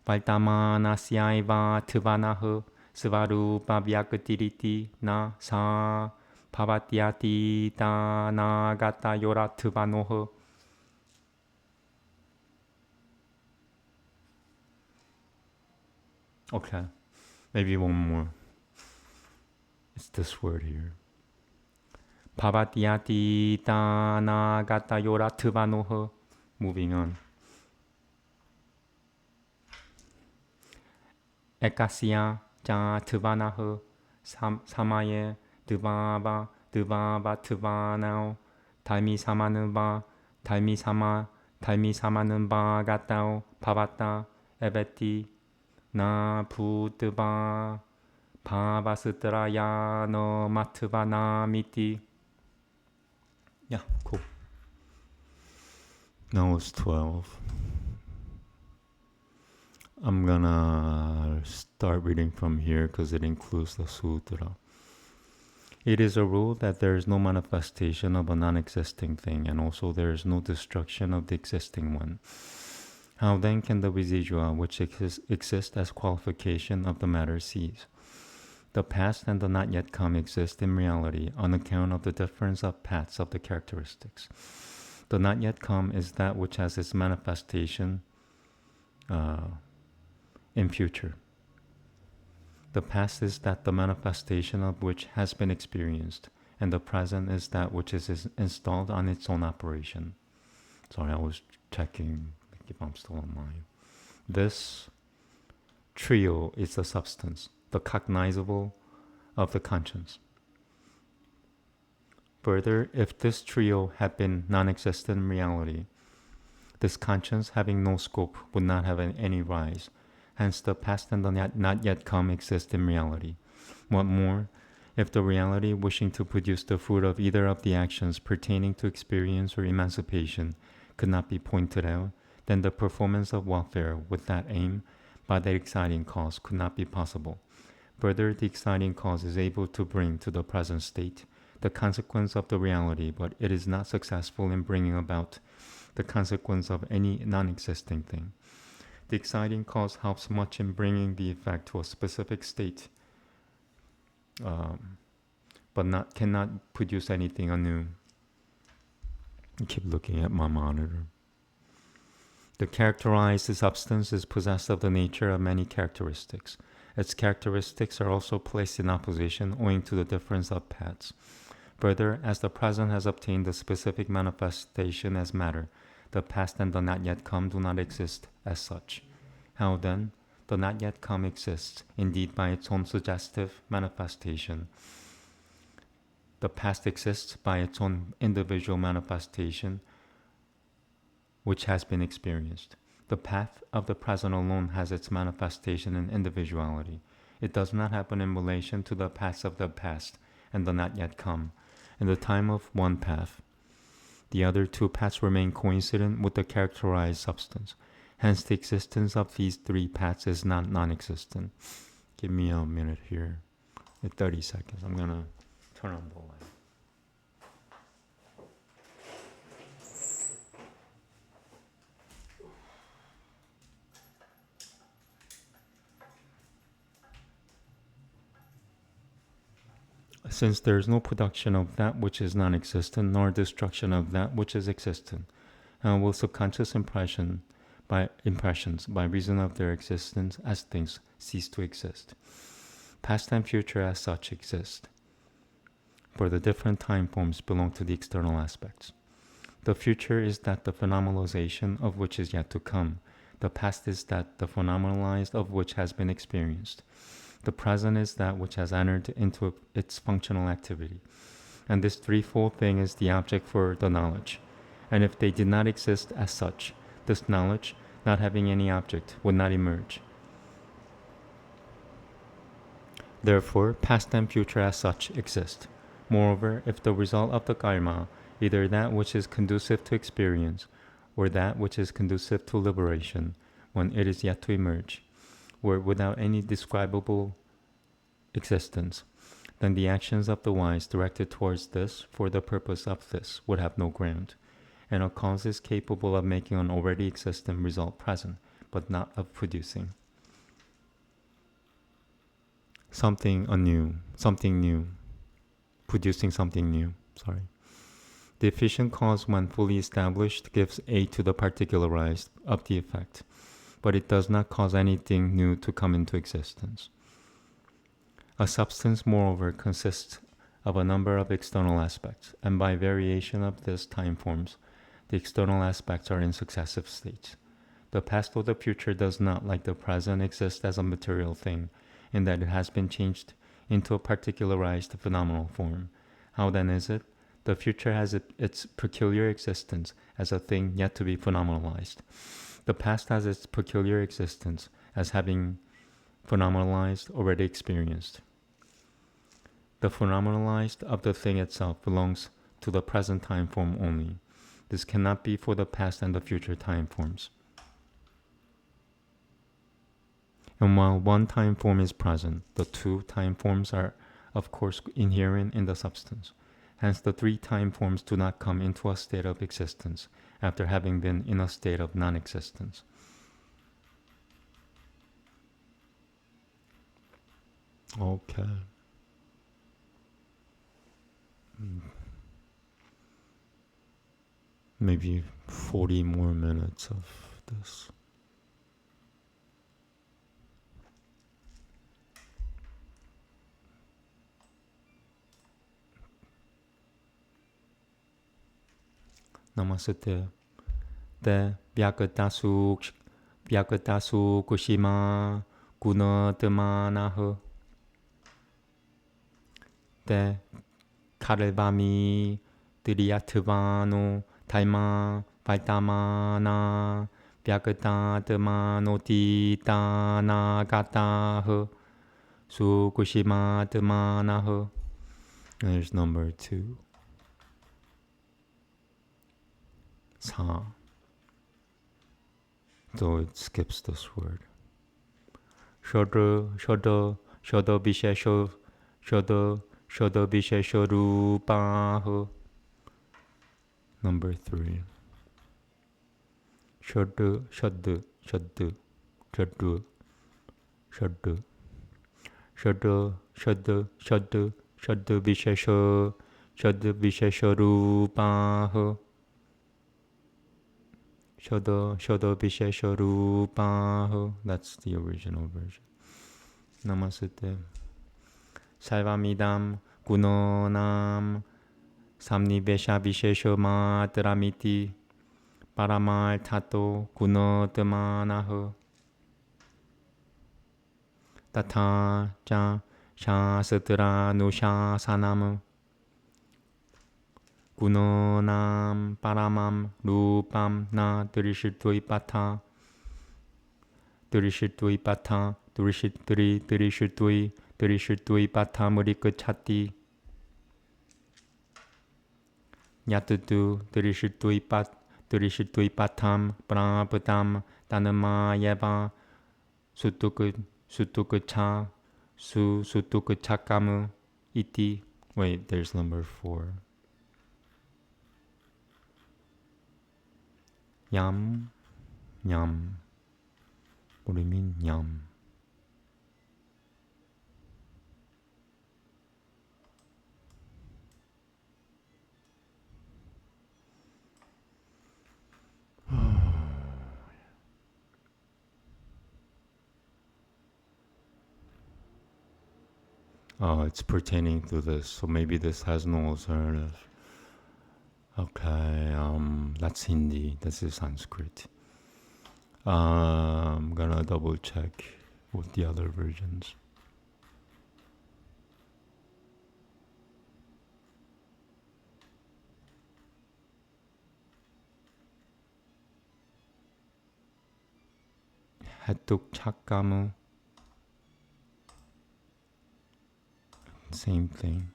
Valtamanasyaiva Tvanaho Svarupa Vyagatiriti Na Sa Pavatyati Tanagata Yoratvanoho. Okay, maybe one more. It's this word here. Pavatyati Tanagata Yoratvanoho. Moving on. Ekasya Jatvanaho Samaye Dvava 드바 바트바 나오 달미 사마는 바 달미 사마는 바 가따오 바바따 에베티 나 부드바 바바스트라야 너 마트바 나 미티. Yeah, cool. Now it's 12. I'm gonna start reading from here because it includes the sutra. It is a rule that there is no manifestation of a non-existing thing, and also there is no destruction of the existing one. How then can the residua, which exist as qualification of the matter, cease? The past and the not yet come exist in reality on account of the difference of paths of the characteristics. The not yet come is that which has its manifestation in future. The past is that the manifestation of which has been experienced, and the present is that which is installed on its own operation. Sorry, I was checking if I'm still online. This trio is the substance, the cognizable of the conscience. Further, if this trio had been non-existent in reality, this conscience, having no scope, would not have any rise. Hence, the past and the not yet come exist in reality. What more, if the reality wishing to produce the fruit of either of the actions pertaining to experience or emancipation could not be pointed out, then the performance of welfare with that aim by the exciting cause could not be possible. Further, the exciting cause is able to bring to the present state the consequence of the reality, but it is not successful in bringing about the consequence of any non-existing thing. The exciting cause helps much in bringing the effect to a specific state, but cannot produce anything anew. I keep looking at my monitor. The characterized substance is possessed of the nature of many characteristics. Its characteristics are also placed in opposition owing to the difference of paths. Further, as the present has obtained the specific manifestation as matter, the past and the not yet come do not exist as such. How then? The not yet come exists indeed by its own suggestive manifestation. The past exists by its own individual manifestation, which has been experienced. The path of the present alone has its manifestation in individuality. It does not happen in relation to the paths of the past and the not yet come. In the time of one path, the other two paths remain coincident with the characterized substance. Hence, the existence of these three paths is not non-existent. Give me a minute here. In 30 seconds, I'm going to turn on the light. Since there is no production of that which is non-existent, nor destruction of that which is existent, will subconscious impressions, by reason of their existence as things, cease to exist. Past and future as such exist, for the different time forms belong to the external aspects. The future is that the phenomenalization of which is yet to come. The past is that the phenomenalized of which has been experienced. The present is that which has entered into its functional activity. And this threefold thing is the object for the knowledge. And if they did not exist as such, this knowledge, not having any object, would not emerge. Therefore, past and future as such exist. Moreover, if the result of the karma, either that which is conducive to experience, or that which is conducive to liberation, when it is yet to emerge, were without any describable existence, then the actions of the wise directed towards this for the purpose of this would have no ground, and a cause is capable of making an already existent result present, but not of producing something new, producing something new. The efficient cause, when fully established, gives aid to the particularized of the effect, but it does not cause anything new to come into existence. A substance, moreover, consists of a number of external aspects, and by variation of this time forms, the external aspects are in successive states. The past or the future does not, like the present, exist as a material thing, in that it has been changed into a particularized phenomenal form. How then is it? The future has its peculiar existence as a thing yet to be phenomenalized. The past has its peculiar existence as having phenomenalized, already experienced. The phenomenalized of the thing itself belongs to the present time form only. This cannot be for the past and the future time forms. And while one time form is present, the two time forms are, of course, inherent in the substance. Hence, the three time forms do not come into a state of existence after having been in a state of non-existence. Okay. Maybe 40 more minutes of this. Namaste. Te vyakatasu kushima gunatamanaha. Te karevami diriyatvano taima vaitamana vyakatamanoti tanagataha sukushimatamanaha. There's number 2. Sa. So it skips this word. Shoda vishesho rupaha. Number 3. Shada vishesho rupaha. Shoda vishesha rupaha. That's the original version. Namaste. Saivamidam gunonam samnivesha vishesha matramiti paramal tato gunotamanaha. Tata cha shasatra nushasanam gunonam paramam rupam na durishitvaipata durishitvaipata murikachati yatutu durishitvaipatam prapatam tanamayeva sutukachakamu iti. Wait, there's number 4. Yam. What do you mean, yam? Oh, it's pertaining to this, so maybe this has no alternative. Okay, that's Hindi, this is Sanskrit. I'm gonna double check with the other versions. Hetuk chakamu. Same thing.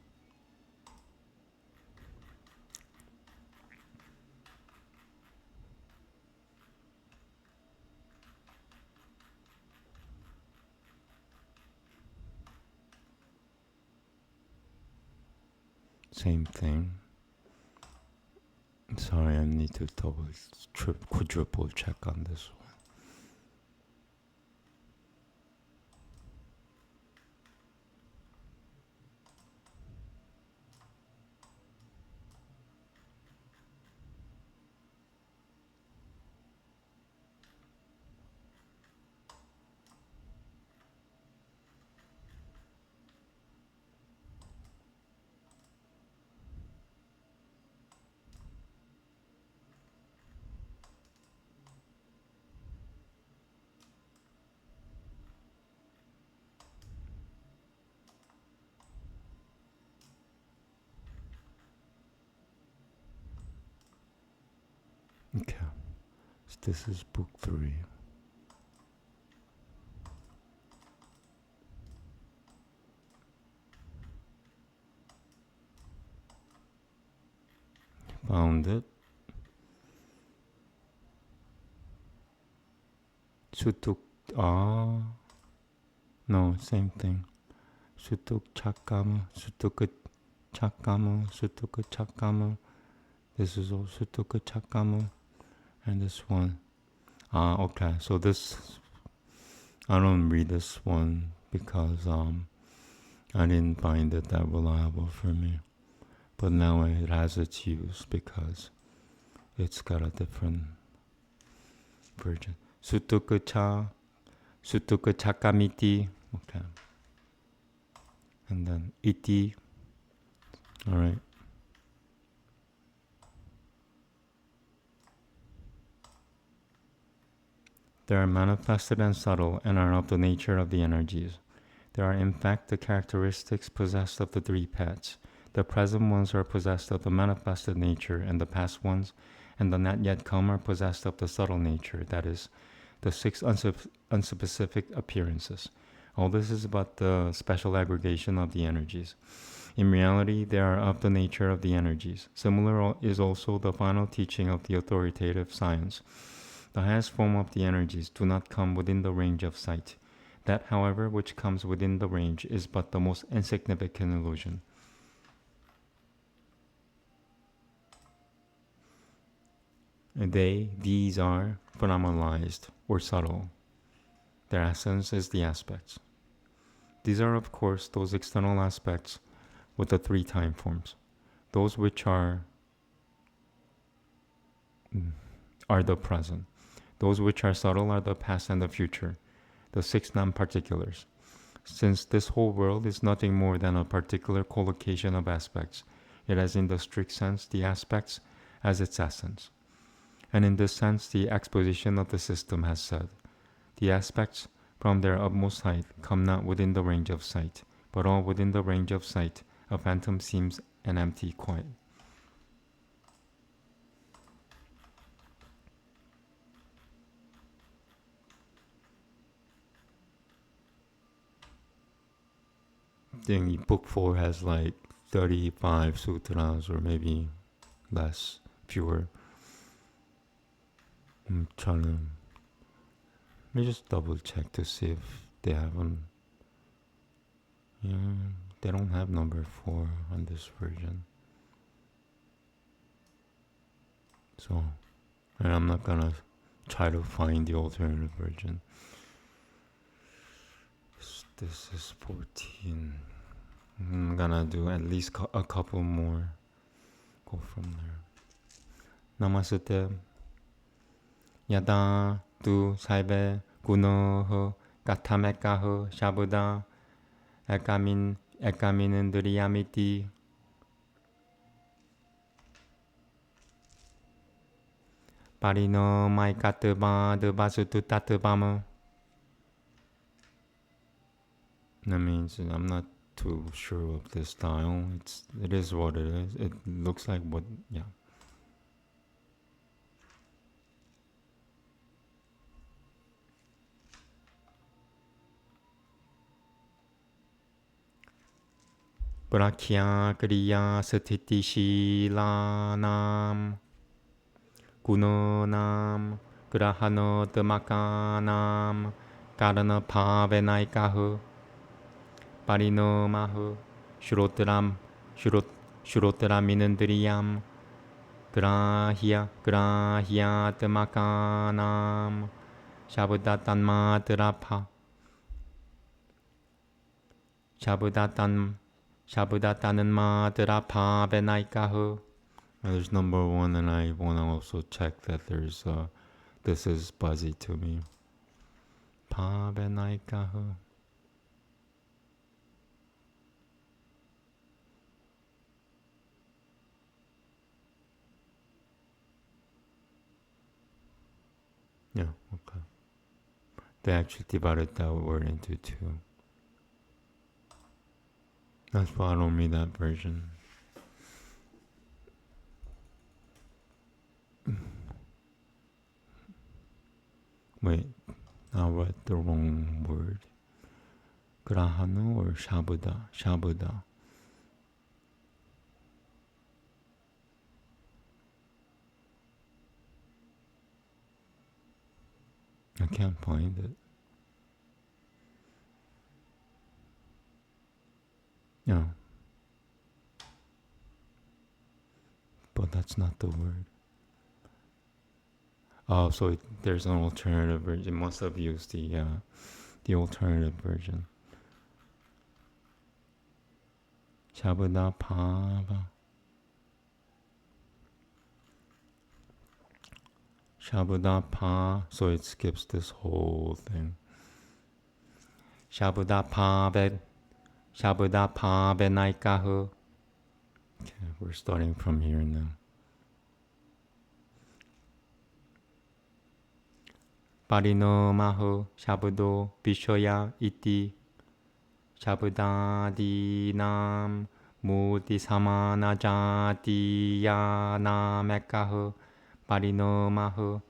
Same thing. Sorry, I need to quadruple check on this one. This is book 3. Found it. Sutuk. No, same thing. Sutuk Chakamu, Sutuka Chakamu, Sutuka Chakamu. This is all Sutuka Chakamu. And this one. Okay. So this, I don't read this one because I didn't find it that reliable for me. But now it has its use because it's got a different version. Sutuka Chakamiti. Okay. And then iti. Alright. They are manifested and subtle and are of the nature of the energies. They are in fact the characteristics possessed of the three paths. The present ones are possessed of the manifested nature, and the past ones and the not yet come are possessed of the subtle nature, that is, the six unspecific appearances. All this is about the special aggregation of the energies. In reality, they are of the nature of the energies. Similar is also the final teaching of the authoritative science. The highest form of the energies do not come within the range of sight. That, however, which comes within the range is but the most insignificant illusion. These are phenomenalized or subtle. Their essence is the aspects. These are, of course, those external aspects with the three time forms. Those which are the present. Those which are subtle are the past and the future, the six non-particulars. Since this whole world is nothing more than a particular collocation of aspects, it has in the strict sense the aspects as its essence. And in this sense the exposition of the system has said, the aspects from their utmost height come not within the range of sight, but all within the range of sight. A phantom seems an empty quiet. I think book 4 has like 35 sutras or maybe less, fewer. I'm trying to... Let me just double check to see if they haven't... Yeah, they don't have number 4 on this version. So, and I'm not gonna try to find the alternative version. This is 14. I'm gonna do at least a couple more. Go from there. Namaste. Yada tu saibe gunoho katamekaho shabuda ekaminendriyamiti parino maikateba de basututatebama. That means I'm not too sure of the style. It is what it is. It looks like what, yeah. Prakya kriya satiti shilanam gunonam grahano damakanam karana pavenaikahu parinomahu shurotram minandriyam grahya damakanam shabudatanmadrapa Shabudatan Venaikahu. There's number 1, and I want to also check that there's this is buzzy to me. Pa Venaikahu. Yeah, okay. They actually divided that word into 2. That's why I don't read that version. Wait, I read the wrong word. Grahanu or Shabuda? Shabuda. I can't find it. Yeah. But that's not the word. Oh, so there's an alternative version. It must have used the alternative version. Shabuda Pava. Shabuda Pa. So it skips this whole thing. Shabuda Pave. Shabuda Pave Naikahu. Okay, we're starting from here now. Parino Mahu Shabudo Bishoya Iti Shabudadinam Murti Samana Jatiya Namekahu Parino Mahu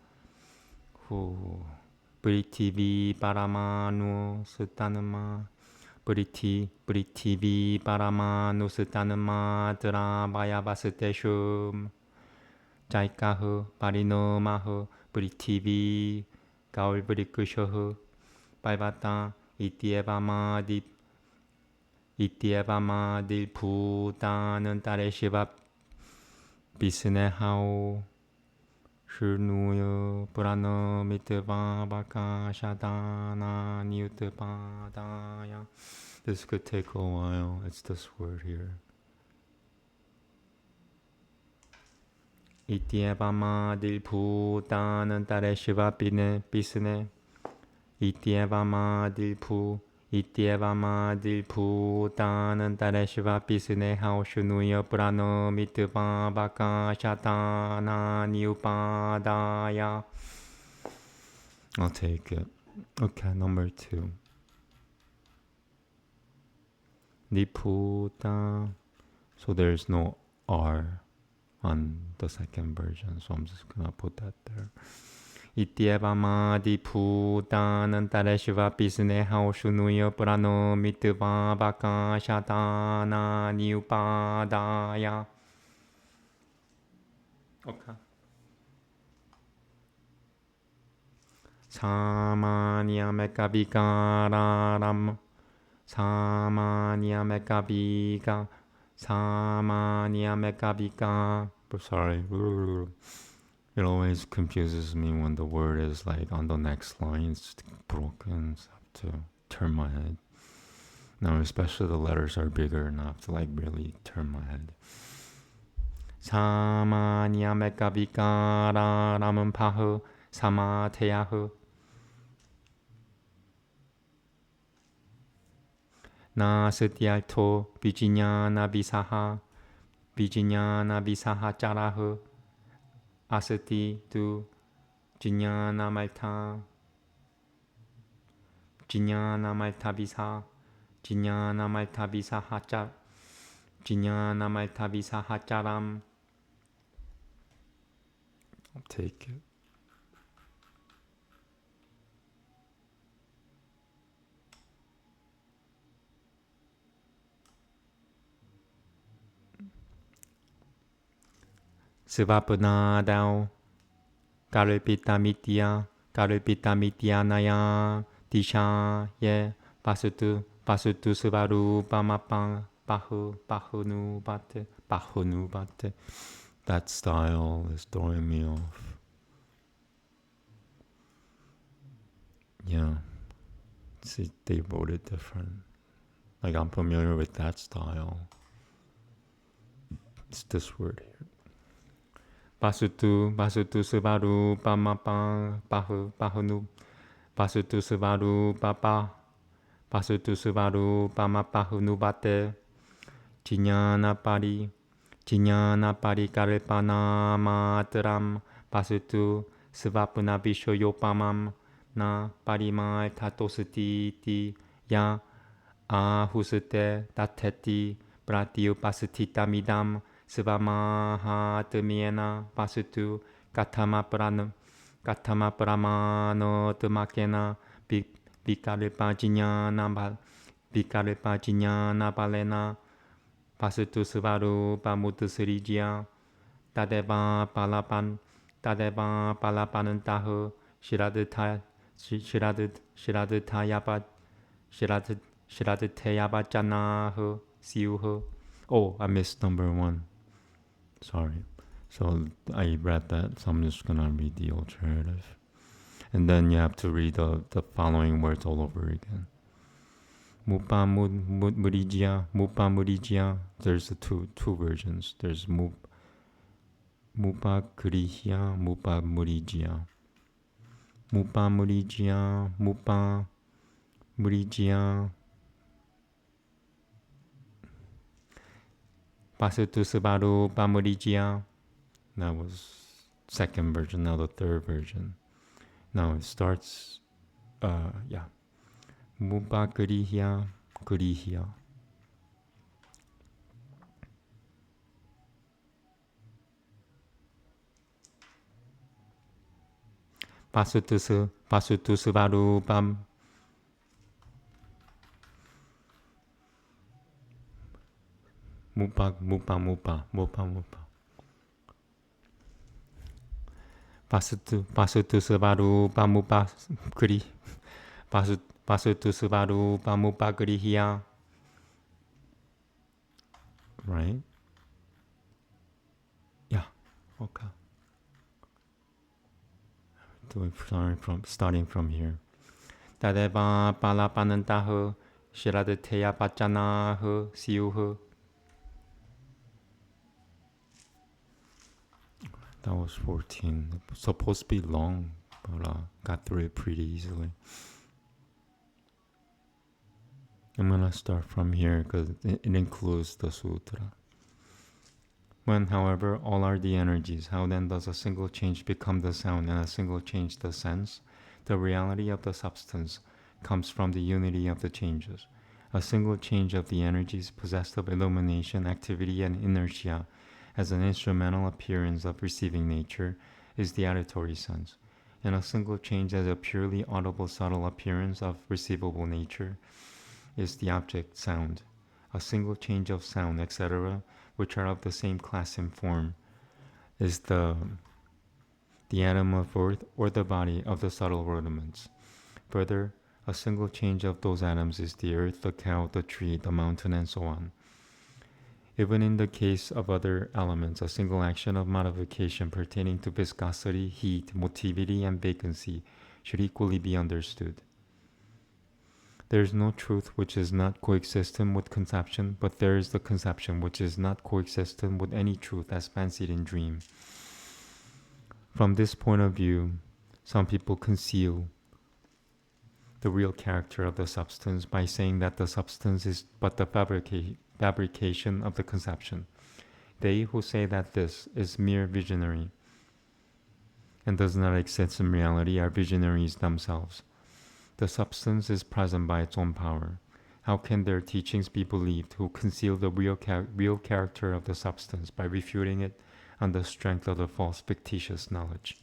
Prithvi Paramanu Sutanama Prithvi Paramanu Sutanama Drabaya Vasuteshum Jaikahu Parino Mahu Prithvi Gaul Brikushohu Paivata Itievama Dil Bhutan은 Tare Shiva Bisnehao Shurnuyo Purano Mitva Baka Shadana Nyutapadaya. This could take a while. It's this word here. Itievama Dil Bhutan은 Tare Shiva Bisne Itievama Dil Bhutan은 Tare Shiva Bisne Hao Shunuya Purano Mitva Baka Shatana Nyupadaya. I'll take it. Okay, number 2. Niputa. So there's no R on the second version, so I'm just gonna put that there. Itievama Diputanan Tare Shiva Bisne Hao Shunuya Purano Mitva Baka Shatana Nyupadaya. Okay. Samanya Mekabikararam Samanya Mekabika. Sorry. It always confuses me when the word is like on the next line. It's broken. So I have to turn my head. Now, especially the letters are bigger and I have to like really turn my head. Samanya Mekabikara Raman Pahu Samateyahu Na Sityalto Vijinyana Visaha Charahu Asati tu Jinyana Malta Visa Hacharam. I'll take it. Sivapunadao Kalpita Mitya Naya Disha Ye Pasutu Sivarupamapang Bahunubate. That style is throwing me off. Yeah. See, they wrote it different. Like, I'm familiar with that style. It's this word here. Basutu Sivaru Pamapa Bahunu Basutu Sivaru Pamapahunubate Jinyana Pari Karepana Matram Basutu Sivapuna Bishoyopamam Na Parimai Tatositi Ya Ahusute Tateti Pratiu Pasitita Midam Sivamaha Temiena Pasutu Katama Pranam Gatama Pramano Tumakena Vikaripa Jinyana Balena Pasutu Suvaru Pamutu Sirijia Tadeva Palapanantahu Shiraditayabajanahu Siuhu. Oh, I missed number 1. Sorry. So I read that, so I'm just gonna read the alternative. And then you have to read the following words all over again. Mupa Murijia. There's the two versions. There's Mupa Grihya, Mupa Murijia. Mupa Murijia. Pasutu Subaru Pamurijia. That was second version, now the third version. Now it starts, Mupa Grihya. Pasutu Subaru Pam. Mupa. Pasutu Subaru Pamupa Kuri. Pasutu Subaru Pamupa Grihya. Right? Yeah. Okay. Starting from here. Tadeva Palapanantahu Shiradeteya Pachanahu Siuhu. That was 14. It was supposed to be long, but got through it pretty easily. I'm going to start from here because it includes the sutra. When, however, all are the energies, how then does a single change become the sound and a single change the sense? The reality of the substance comes from the unity of the changes. A single change of the energies possessed of illumination, activity, and inertia as an instrumental appearance of receiving nature is the auditory sense, and a single change as a purely audible subtle appearance of receivable nature is the object sound. A single change of sound, etc., which are of the same class and form, is the atom of earth or the body of the subtle rudiments. Further, a single change of those atoms is the earth, the cow, the tree, the mountain, and so on. Even in the case of other elements, a single action of modification pertaining to viscosity, heat, motivity, and vacancy should equally be understood. There is no truth which is not coexistent with conception, but there is the conception which is not coexistent with any truth as fancied in dream. From this point of view, some people conceal the real character of the substance by saying that the substance is but the fabrication of the conception. They who say that this is mere visionary and does not exist in reality are visionaries themselves. The substance is present by its own power. How can their teachings be believed who conceal the real character of the substance by refuting it on the strength of the false fictitious knowledge?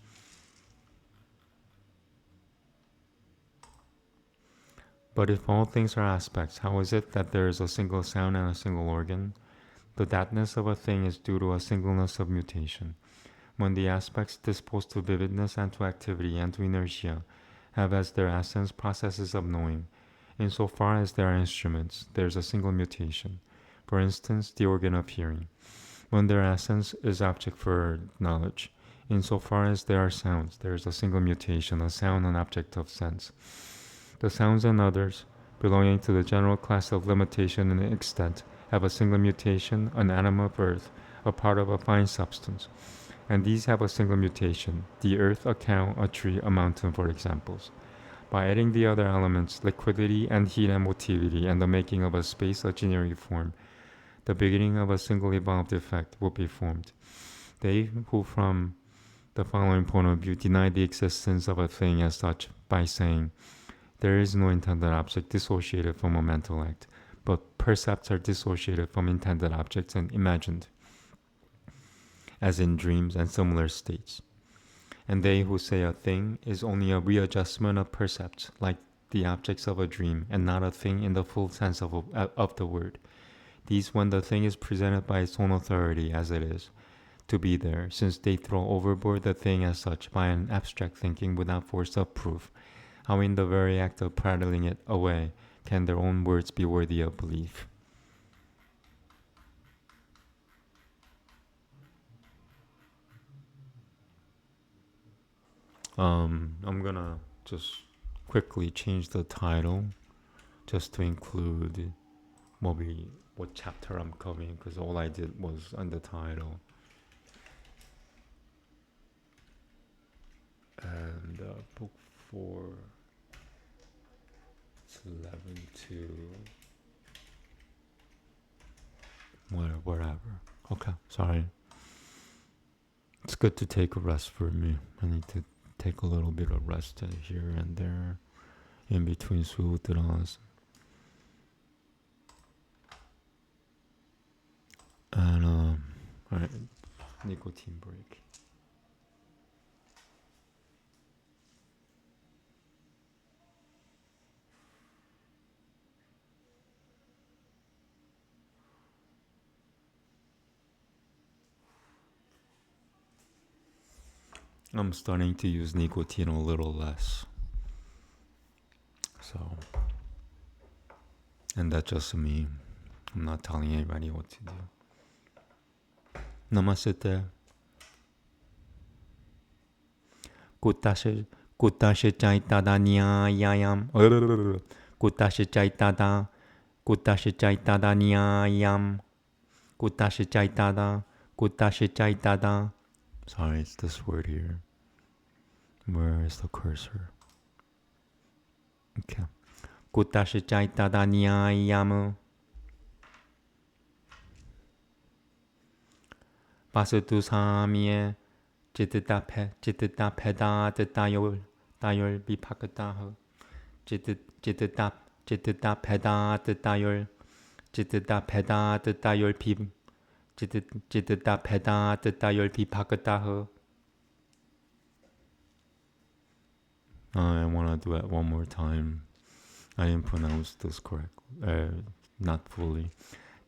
But if all things are aspects, how is it that there is a single sound and a single organ? The thatness of a thing is due to a singleness of mutation. When the aspects disposed to vividness and to activity and to inertia have as their essence processes of knowing, insofar as they are instruments, there is a single mutation. For instance, the organ of hearing. When their essence is object for knowledge, insofar as they are sounds, there is a single mutation, a sound and object of sense. The sounds and others, belonging to the general class of limitation and extent, have a single mutation, an atom of earth, a part of a fine substance. And these have a single mutation, the earth, a cow, a tree, a mountain, for examples. By adding the other elements, liquidity and heat and motivity, and the making of a space a generic form, the beginning of a single evolved effect will be formed. They who from the following point of view deny the existence of a thing as such by saying, there is no intended object dissociated from a mental act, but percepts are dissociated from intended objects and imagined, as in dreams and similar states. And they who say a thing is only a readjustment of percepts, like the objects of a dream, and not a thing in the full sense of the word. These, when the thing is presented by its own authority as it is, to be there, since they throw overboard the thing as such by an abstract thinking without force of proof, how in the very act of prattling it away can their own words be worthy of belief? I'm gonna just quickly change the title just to include what chapter I'm covering, because all I did was on the title. And book 4, it's 11 to whatever. Okay, sorry. It's good to take a rest for me. I need to take a little bit of rest here and there in between sutras. And alright, nicotine break. I'm starting to use nicotine a little less. So, and that's just me. I'm not telling anybody what to do. Namaste. Kutashe chaitada nyayam. Kutashe chaitada. Kutashe chaitada nyayam. Kutashe chaitada. Kutashe chaitada. Sorry, it's this word here. Where is the cursor? Okay. Kutashe chaitada nyayam. Pasutu samye. Chittita peda tayol bipakataha. Chittita peda tayol pim. Chittita peda tayol bipakataha. I want to do it one more time. I didn't pronounce this correctly. Not fully.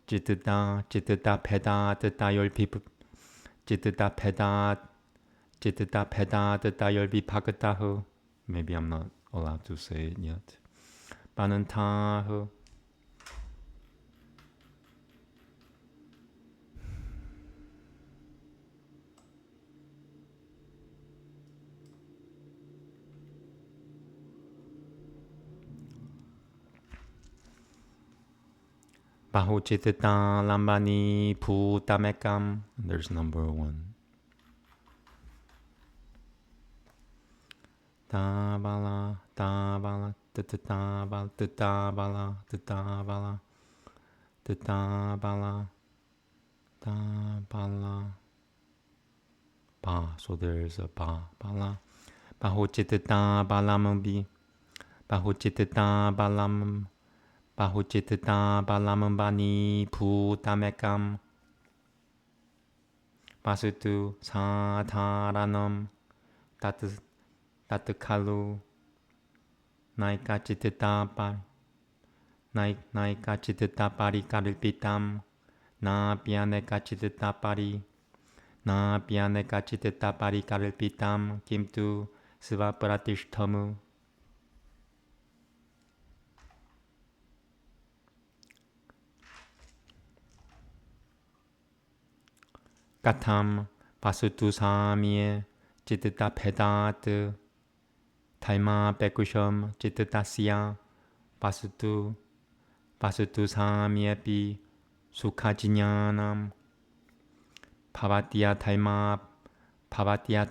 Chittita peda tayol pip. Chittita peda tayol bipakataha. Maybe I'm not allowed to say it yet. Banantaha. Bahuchitita lambani putamekam. There's number 1. Tabala, tabala, tabala, tabala, tabala, tabala, tabala. Ba. So there's a ba, bala. Bahuchitita balamambi. Bahuchitita balam. Bahuchitita balamambani putamekam. Basutu sataranam. Tatakalu. Naikachitita pari. Naikachitita pari kalpitam. Na pianekachitita pari. Na pianekachitita pari kalpitam. Kimtu svapratishthamu. Katam pasutu samye chittita pedat taima pekusham chittasya pasutu samye pi sukhajnanam bhavatya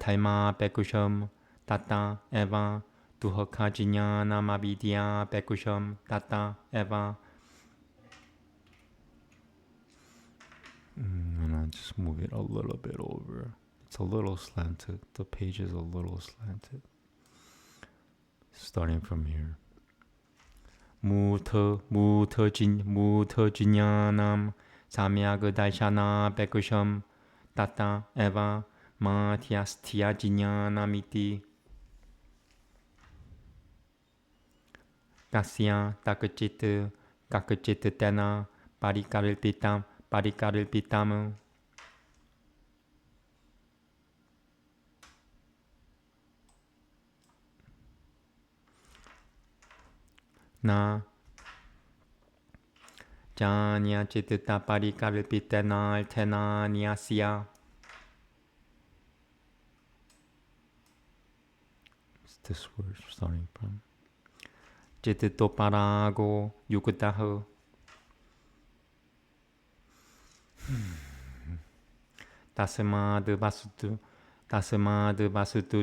taima pekusham tata eva duhakajnanam avidya pekusham tata eva. And I'll just move it a little bit over. It's a little slanted. The page is a little slanted. Starting from here. Muta jinyanam samyag daishana pekusham tata eva Madhyasthiya Jnanamiti Kasya Takachit Tena Parikalpitam Na Janya Chitta Parikalpitana Altena Nyasya. What's this word starting from? Chittito Parago Yukutaho Tasmad Basutu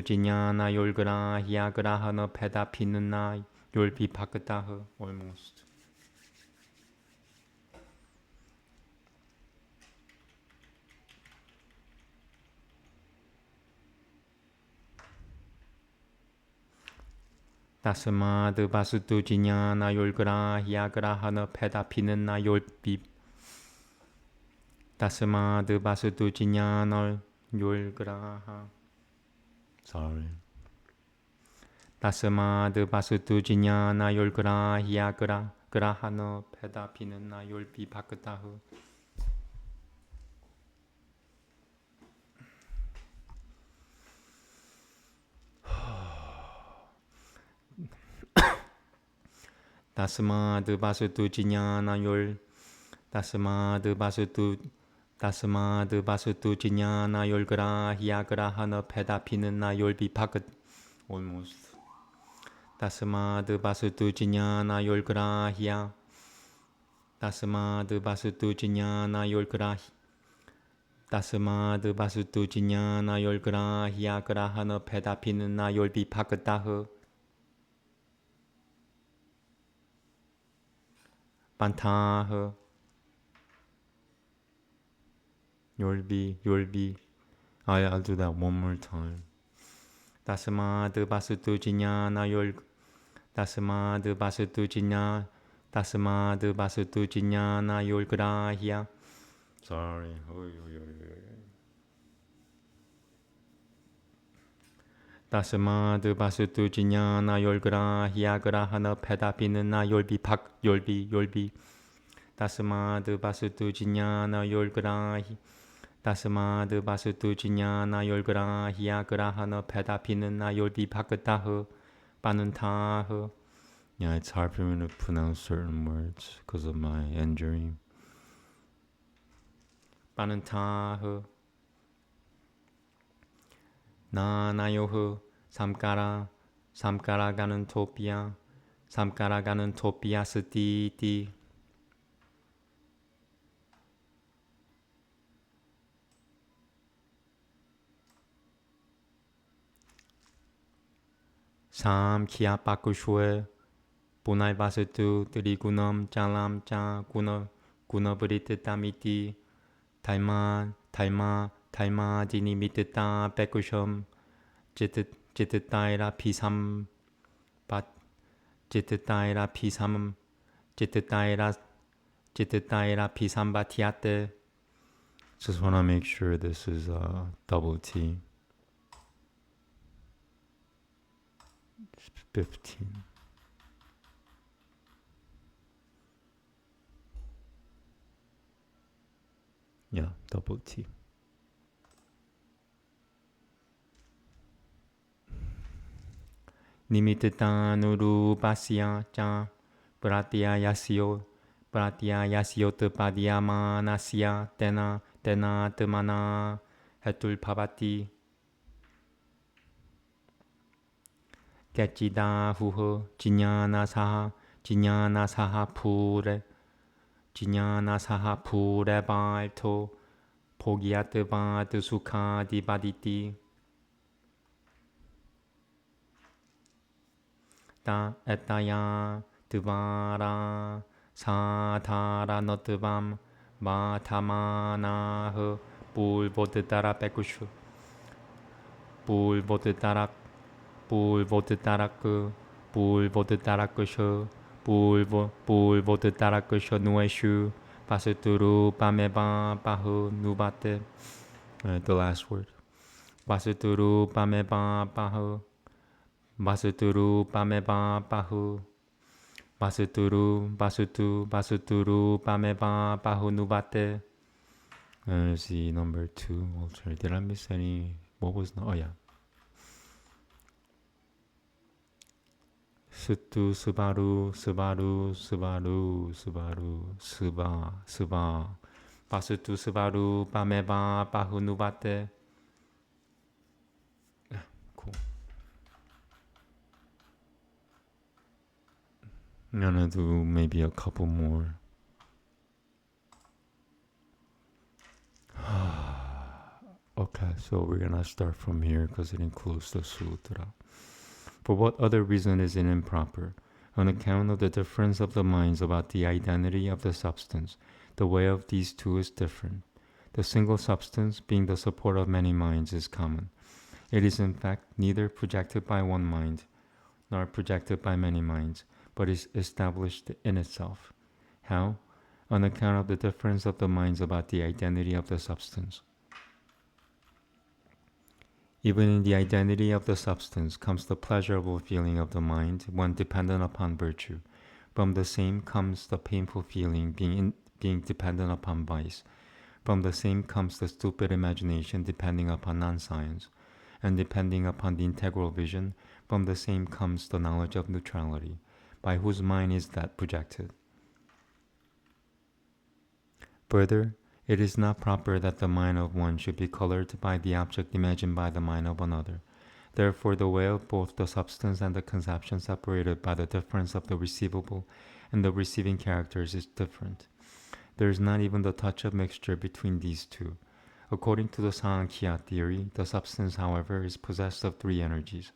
Jinyana Yolgra Hyagrahana Peda Pinuna Yolpi Pakataho. Almost. Tasmad Basutu Jinyana Yolgra Hyagrahana Peda Pinuna Yolpi Tasmad Basutu Jinyana Yolgraha. Sorry. Tasmad Basutu Jinyana Yolgra Hyagrahana Peda Pinuna Yolpi Pakataho. Tasmad Basutu Jinyana Tasmad Basutu Jinyana Yolgra Hyagrahana Peda Pinuna Yolpi Pakat. Almost. Tasmad Basutu Jinyana Yolgra Tasmad Basutu Jinyana Yolgra Tasmad Basutu Jinyana Yolgra Hyagrahana Peda Pinuna Yolpi Pakataho. Bantaha Yolbi. I'll do that one more time. Tasmad Basutu Jinyana Tasmad Basutu Jinyana Yolgrahya. Sorry. Tasmad Basutu Jinyana Yolgrahya Grahana Peda Pinuna Yolbi. Tasmad Basutu Jinyana Yolgrahya Tasmad Basutu Jinyana Yolgrahya Grahana Peda Pinuna Yolbi Pakataho Banuntaho. Yeah, it's hard for me to pronounce certain words because of my injury. Banuntaho Nayoho Samkara Ganan Topia Sati. Sam Kia Pakushwe Punai Vasatu Trigunam Jalam Cha Guna Brittamiti Taima Dini Mitita Pekusham Jititaira Pisam Pat Jititaira Pisam Batiate. Just want to make sure this is double T. 15. Yeah, double T. Nimittanuru Pasya Cha Pratya Yasyo Tepadyama Nasya Tena Temana Hetul Pavati Kachida Huho Jinyana Saha Pure Balto Pogyat Bad Sukha Dibaditi Ta Etaya Tuvara Sathara Notvam Vatamana Pulvotara Pekushu Pulvotara Pulvotarakusho Pulvotarakusho Nueshu Pasuturu Pameba Bahu Nubate. The last word. Basuturu Pameba Bahu. Basuturu Pameba Bahu. Basuturu Pameba Bahu Nubate. Let's see, number 2. Oh, sorry, did I miss any? What was oh yeah. Sutu Subaru Subaru Subaru Subaru Suba Basutu Subaru Pameba Bahu Nubate. Yeah, cool. I'm gonna do maybe a couple more. Okay, so we're gonna start from here because it includes the sutra. For what other reason is it improper? On account of the difference of the minds about the identity of the substance, the way of these two is different. The single substance, being the support of many minds, is common. It is in fact neither projected by one mind, nor projected by many minds, but is established in itself. How? On account of the difference of the minds about the identity of the substance. Even in the identity of the substance comes the pleasurable feeling of the mind, one dependent upon virtue. From the same comes the painful feeling, being dependent upon vice. From the same comes the stupid imagination, depending upon non-science. And depending upon the integral vision, from the same comes the knowledge of neutrality. By whose mind is that projected? Further, it is not proper that the mind of one should be colored by the object imagined by the mind of another. Therefore, the way of both the substance and the conception separated by the difference of the receivable and the receiving characters is different. There is not even the touch of mixture between these two. According to the Sankhya theory, the substance, however, is possessed of 3 energies,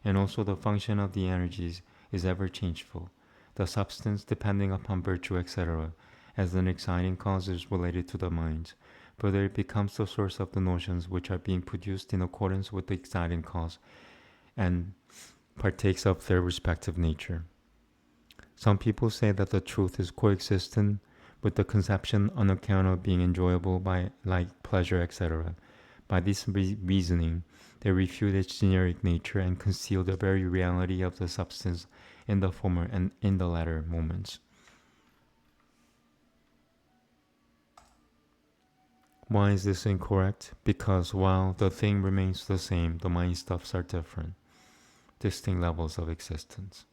and also the function of the energies is ever changeful. The substance, depending upon virtue, etc., as an exciting cause, is related to the mind. Further, it becomes the source of the notions which are being produced in accordance with the exciting cause and partakes of their respective nature. Some people say that the truth is coexistent with the conception on account of being enjoyable by like pleasure, etc. By this reasoning, they refute its generic nature and conceal the very reality of the substance in the former and in the latter moments. Why is this incorrect? Because while the thing remains the same, the mind stuffs are different, distinct levels of existence.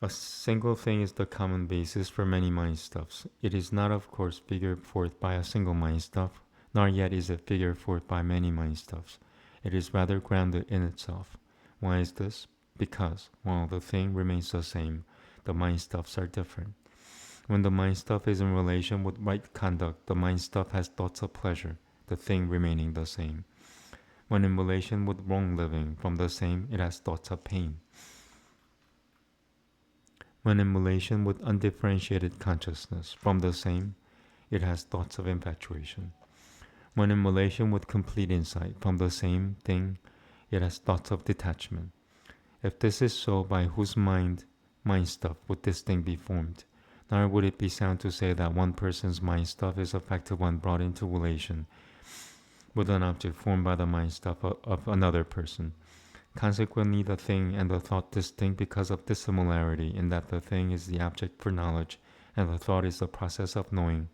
A single thing is the common basis for many mind stuffs. It is not, of course, figured forth by a single mind stuff, nor yet is it figured forth by many mind stuffs. It is rather grounded in itself. Why is this? Because while the thing remains the same, the mind stuffs are different. When the mind stuff is in relation with right conduct, the mind stuff has thoughts of pleasure, the thing remaining the same. When in relation with wrong living, from the same, it has thoughts of pain. When in relation with undifferentiated consciousness, from the same, it has thoughts of infatuation. When in relation with complete insight, from the same thing, it has thoughts of detachment. If this is so, by whose mind stuff would this thing be formed? Nor would it be sound to say that one person's mind stuff is affected when brought into relation with an object formed by the mind stuff of another person. Consequently, the thing and the thought distinct because of dissimilarity, in that the thing is the object for knowledge and the thought is the process of knowing,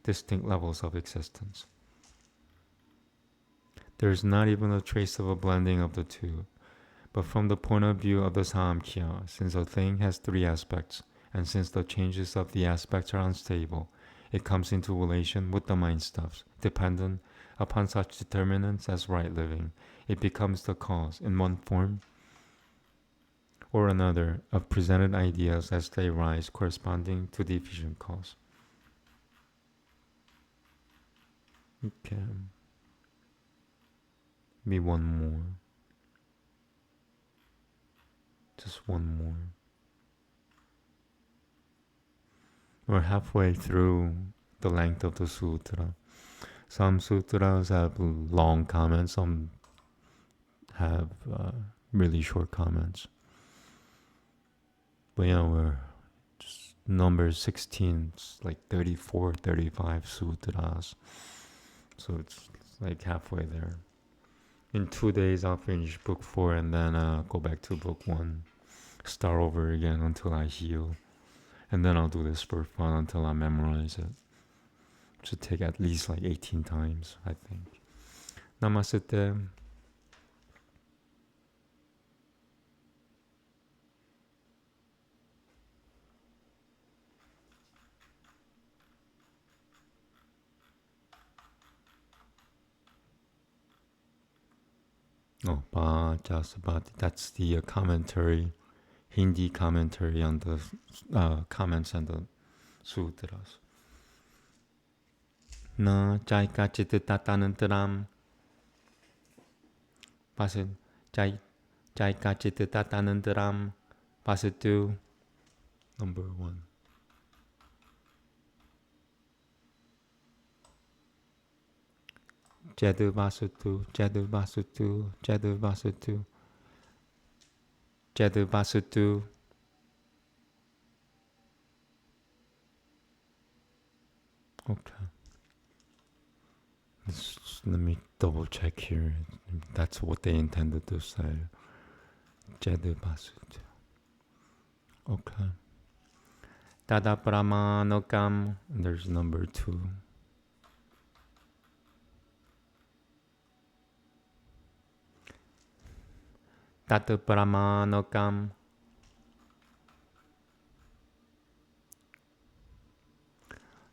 distinct levels of existence. There is not even a trace of a blending of the two. But from the point of view of the Samkhya, since a thing has 3 aspects, and since the changes of the aspects are unstable, it comes into relation with the mind stuffs, dependent upon such determinants as right living. It becomes the cause, in one form or another, of presented ideas as they arise, corresponding to the efficient cause. Okay. Maybe one more. Just one more. We're halfway through the length of the sutra. Some sutras have long comments, some have really short comments. But yeah, we're just number 16, it's like 34, 35 sutras. So it's like halfway there. In 2 days, I'll finish book 4 and then go back to book 1. Start over again until I heal. And then I'll do this for fun until I memorize it. It should take at least like 18 times, I think. Namaste. Oh, Bhagavad, that's the commentary, Hindi commentary on the comments and the sutras. Na jaika chittatanantaram pasit jaika chittatanantaram pasitu number 1. Jadu Vasutu, Jadu Vasutu, Jadu Vasutu, Jadu Vasutu. Okay. Let me double check here. That's what they intended to say. Jadu Vasutu. Okay. Tada Pramanokam. There's number 2. Tatu Pramanokam.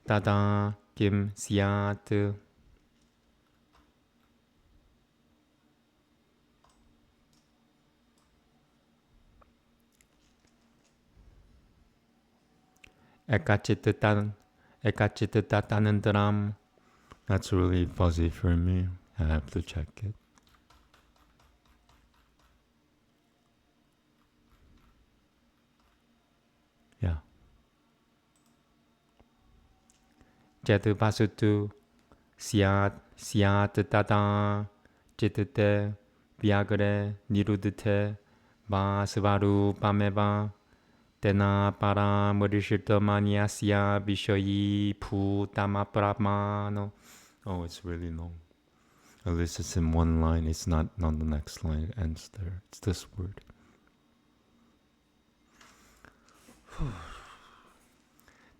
Tada Kim Syat. Ekachitatanandaram. That's really fuzzy for me. I have to check it. Yeah. Jatu Vasutu Syat Tata Chitate Vyagre Nirudite Vasvaru Pameva Tena Para Murishita Manyasya Vishoyi Putama Pramano. Oh, it's really long. At least it's in one line. It's not on the next line. It ends there. It's this word.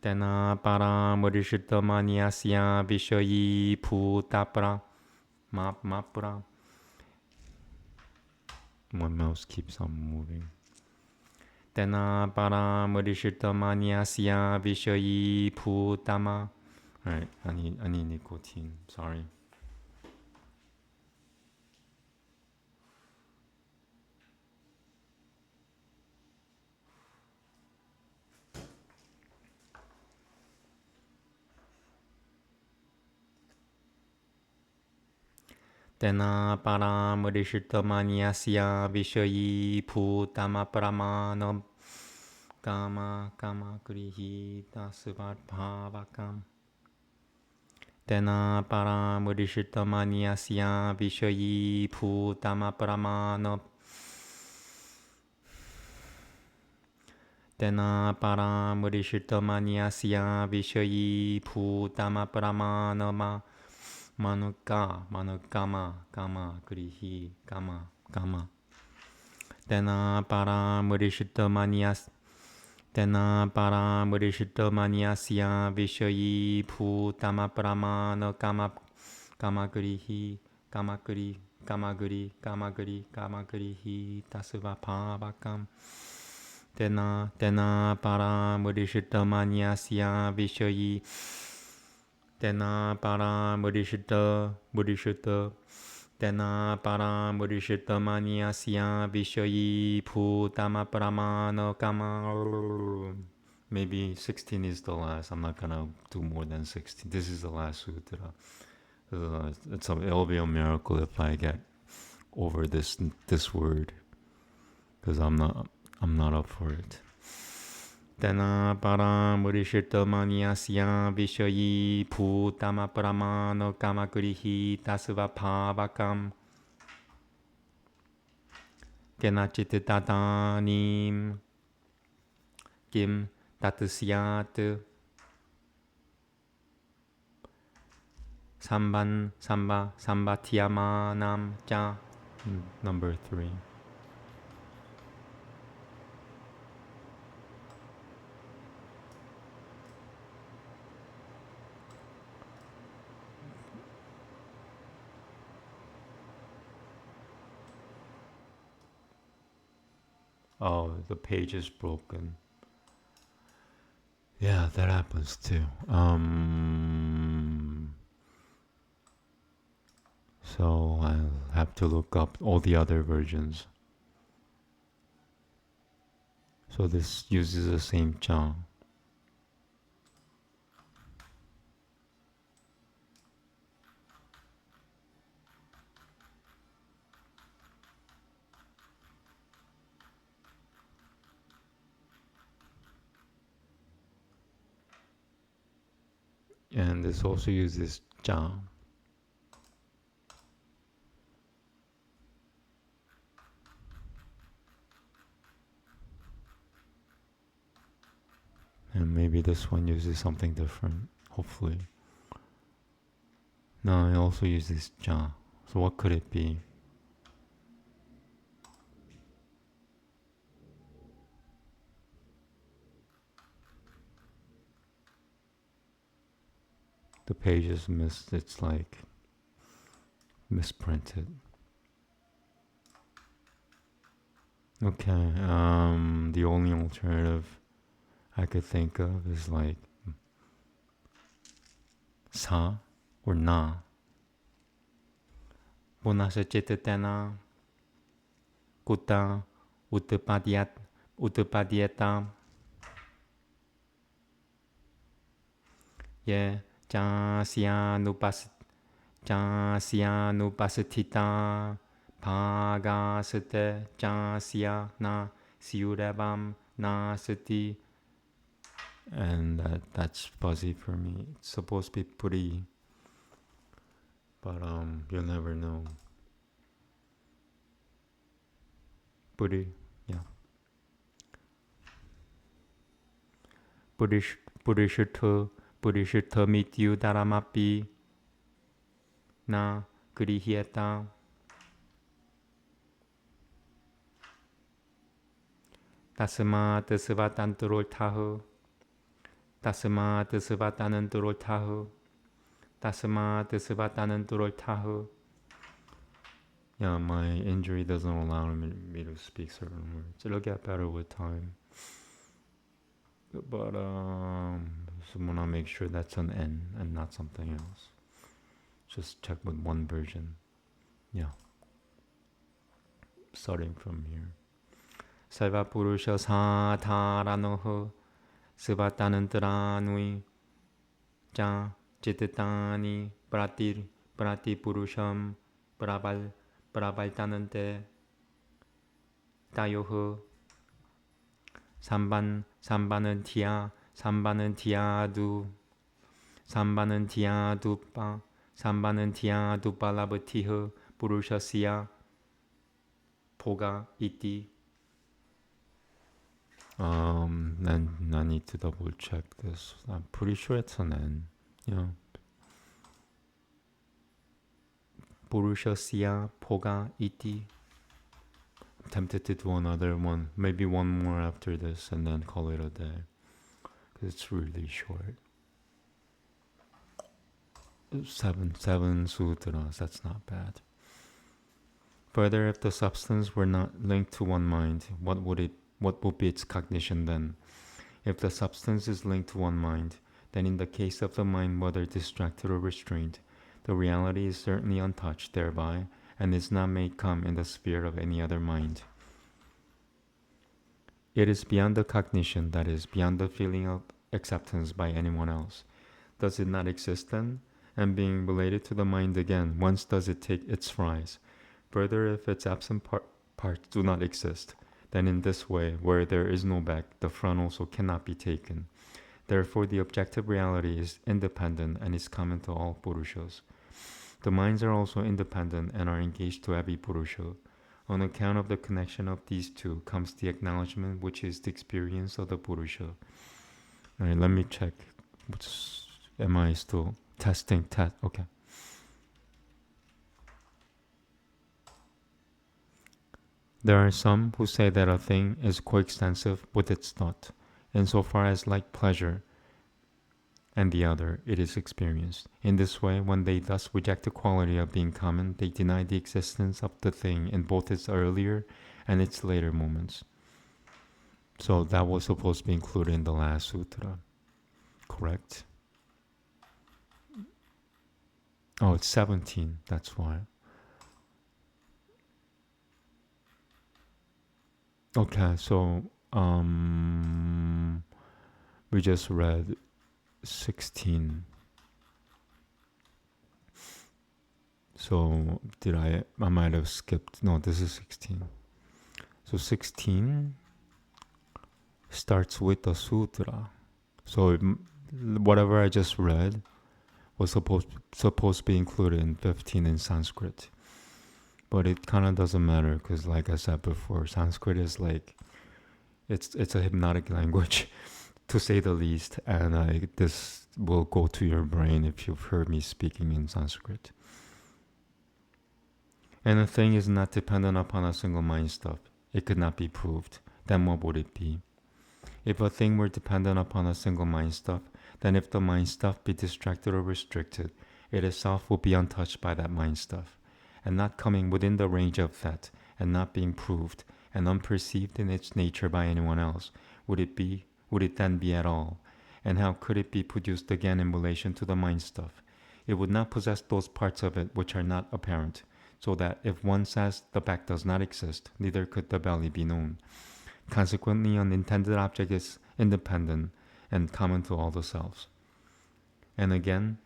Tena para murishita manyasya vishoyi putapra mapra. My mouse keeps on moving. Tena para murishita manyasya vishoyi putama. Alright, I need nicotine. Sorry. Tena para murishita manyasya vishoyi putama pramano kama krihi tasvat bhavakam. Tena para murishita manyasya vishoyi putama pramano. Tena para murishita manyasya vishoyi putama pramano manukama krihi kama. Tena para murishita manyasya vishoyi putama pramano kama krihi tasva bhavakam. Tena para murishita manyasya vishoyi. Tena para murishita. Tena para murishita manyasya vishoyi putama pramano kama. Maybe 16 is the last. I'm not gonna do more than 16. This is the last sutra. It'll be a miracle if I get over this word, because I'm not up for it. Tena para murishita manyasya vishoyi putama pramano kama krihi tasva bhavakam. Kenachit tatanim kim tatusyat. Sambatyamanam cha. Number 3. Oh, the page is broken. Yeah, that happens too. So I'll have to look up all the other versions. So this uses the same cha. And this also uses cha. And maybe this one uses something different, hopefully. No, it also uses cha. So what could it be? The page is it's like misprinted. Okay, the only alternative I could think of is like sa or na. Punasa chititena kuta uttapadiyata ye Jasyanupasitita Bhagasate Jasya na Siurabam na Sati. And that's fuzzy for me. It's supposed to be pretty, but you'll never know. Pretty, yeah. Purishitha mityu daramapi na grihyata. Tasma tasvatanturol tahu. Tasma tasvatananturol tahu. Tasma tasvatananturol tahu. Yeah, my injury doesn't allow me to speak certain words. It'll get better with time. But so I want to make sure that's an N and not something else. Just check with one version. Yeah. Starting from here. Sarva Purusha Satharanoho Sivatanantaranui Ja Chititani Prati Purusham Pravaltanante Tayoho Sambanantia Dupa Labatiho Purushasya Poga iti. Then I need to double check this. I'm pretty sure it's an N. Yeah. Purushasya Poga iti. I'm tempted to do another one, maybe one more after this, and then call it a day, because it's really short. 7 sutras. That's not bad. Further, if the substance were not linked to one mind, what would be its cognition then? If the substance is linked to one mind, then in the case of the mind, whether distracted or restrained, the reality is certainly untouched thereby, and is not made come in the sphere of any other mind. It is beyond the cognition, that is, beyond the feeling of acceptance by anyone else. Does it not exist then? And being related to the mind again, whence does it take its rise? Further, if its absent parts do not exist, then in this way, where there is no back, the front also cannot be taken. Therefore, the objective reality is independent and is common to all Purushas. The minds are also independent and are engaged to every Purusha. On account of the connection of these two comes the acknowledgement, which is the experience of the Purusha. Alright, let me check. Am I still testing? Okay. There are some who say that a thing is coextensive with its thought, insofar as like pleasure and the other, it is experienced. In this way, when they thus reject the quality of being common, they deny the existence of the thing in both its earlier and its later moments. So that was supposed to be included in the last sutra, correct? Oh, it's 17, that's why. Okay, so we just read 16. So I might have skipped. No, this is 16. So 16 starts with the sutra. So whatever I just read was supposed to be included in 15 in Sanskrit. But it kind of doesn't matter because, like I said before, Sanskrit is like, it's a hypnotic language, to say the least. And this will go to your brain if you've heard me speaking in Sanskrit. And a thing is not dependent upon a single mind stuff. It could not be proved. Then what would it be? If a thing were dependent upon a single mind stuff, then if the mind stuff be distracted or restricted, it itself will be untouched by that mind stuff, and not coming within the range of that, and not being proved, and unperceived in its nature by anyone else. Would it then be at all? And how could it be produced again in relation to the mind stuff? It would not possess those parts of it which are not apparent, so that if one says the back does not exist, neither could the belly be known. Consequently, an intended object is independent and common to all the selves. And again,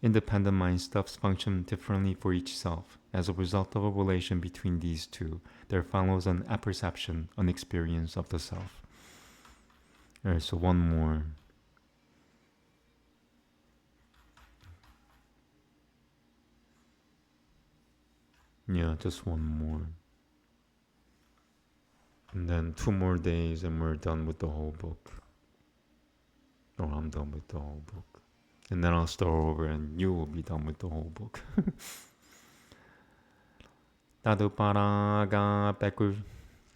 independent mind stuffs function differently for each self. As a result of a relation between these two, there follows an apperception, an experience of the self. Alright, so one more. Yeah, just one more. And then 2 more days and we're done with the whole book. Or I'm done with the whole book. And then I'll start over and you will be done with the whole book. Taduparaga Beku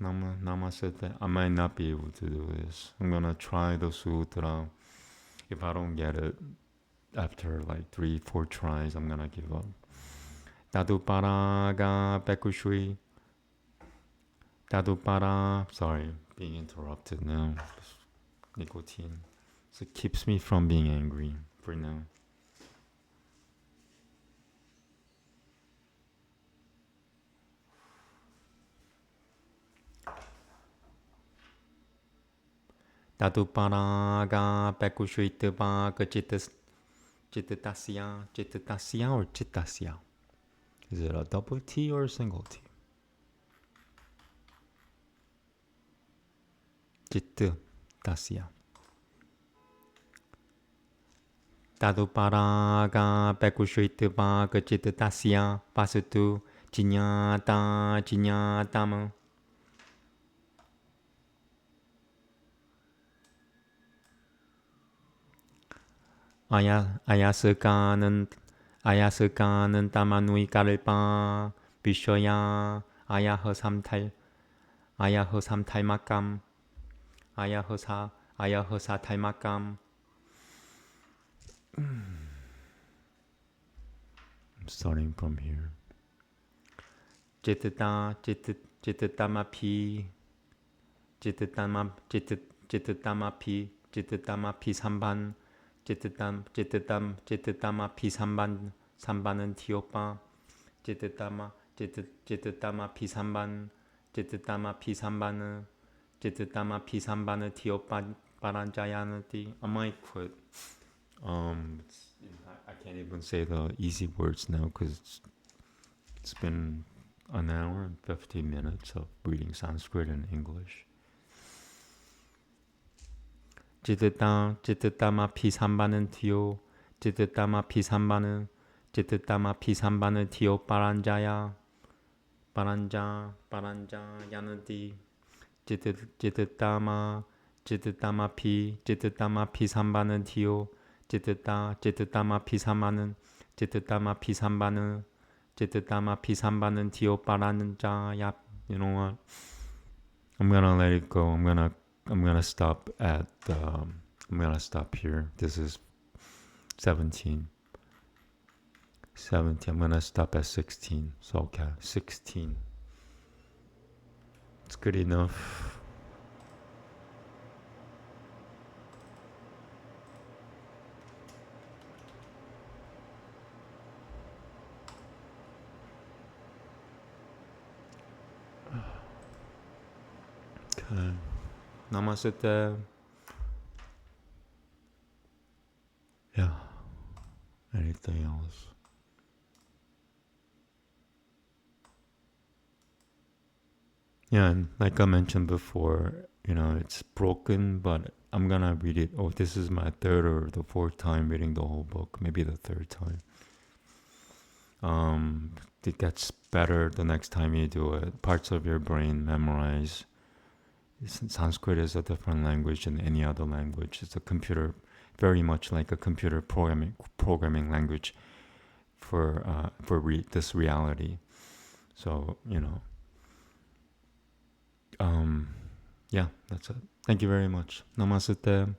Namaste. I might not be able to do this. I'm gonna try the sutra. If I don't get it after like 3-4 tries, I'm gonna give up. Taduparaga Bekushui. Tadupara. Sorry, being interrupted now. Nicotine. So it keeps me from being angry for now. Taduparaga Bekushuitaba Chittatasya. Chittatasya or Chittasya? Is it a double T or a single T? Chittasya. Taduparaga Bekushuitaba Chittatasya Pasatu Chinyatama. Ayasakanan tamanui kalpa Bishoya Ayaha samtalmakam Ayaha satalmakam. I'm starting from here. Chittamapi samban. Chittamapi sambanan tiopa. Chittamapi sambana tiopa paranjayanati. I might quit. I can't even say the easy words now because it's been an hour and 50 minutes of reading Sanskrit and English. Chittamapi sambanan tio. Chittamapi sambanan tio paranja yanati. Chittamapi sambanan tio. Chittamapi sambanan tio paranja You know what? I'm gonna let it go. I'm gonna stop at I'm gonna stop here. This is 17. 17. I'm gonna stop at 16. So okay, 16. It's good enough. Okay. Namaste. Yeah. Anything else? Yeah, and like I mentioned before, it's broken, but I'm gonna read it. Oh, this is my third or the fourth time reading the whole book, maybe the third time. It gets better the next time you do it. Parts of your brain memorize. Sanskrit is a different language than any other language. It's a computer, very much like a computer programming language for this reality. So yeah, that's it. Thank you very much. Namaste.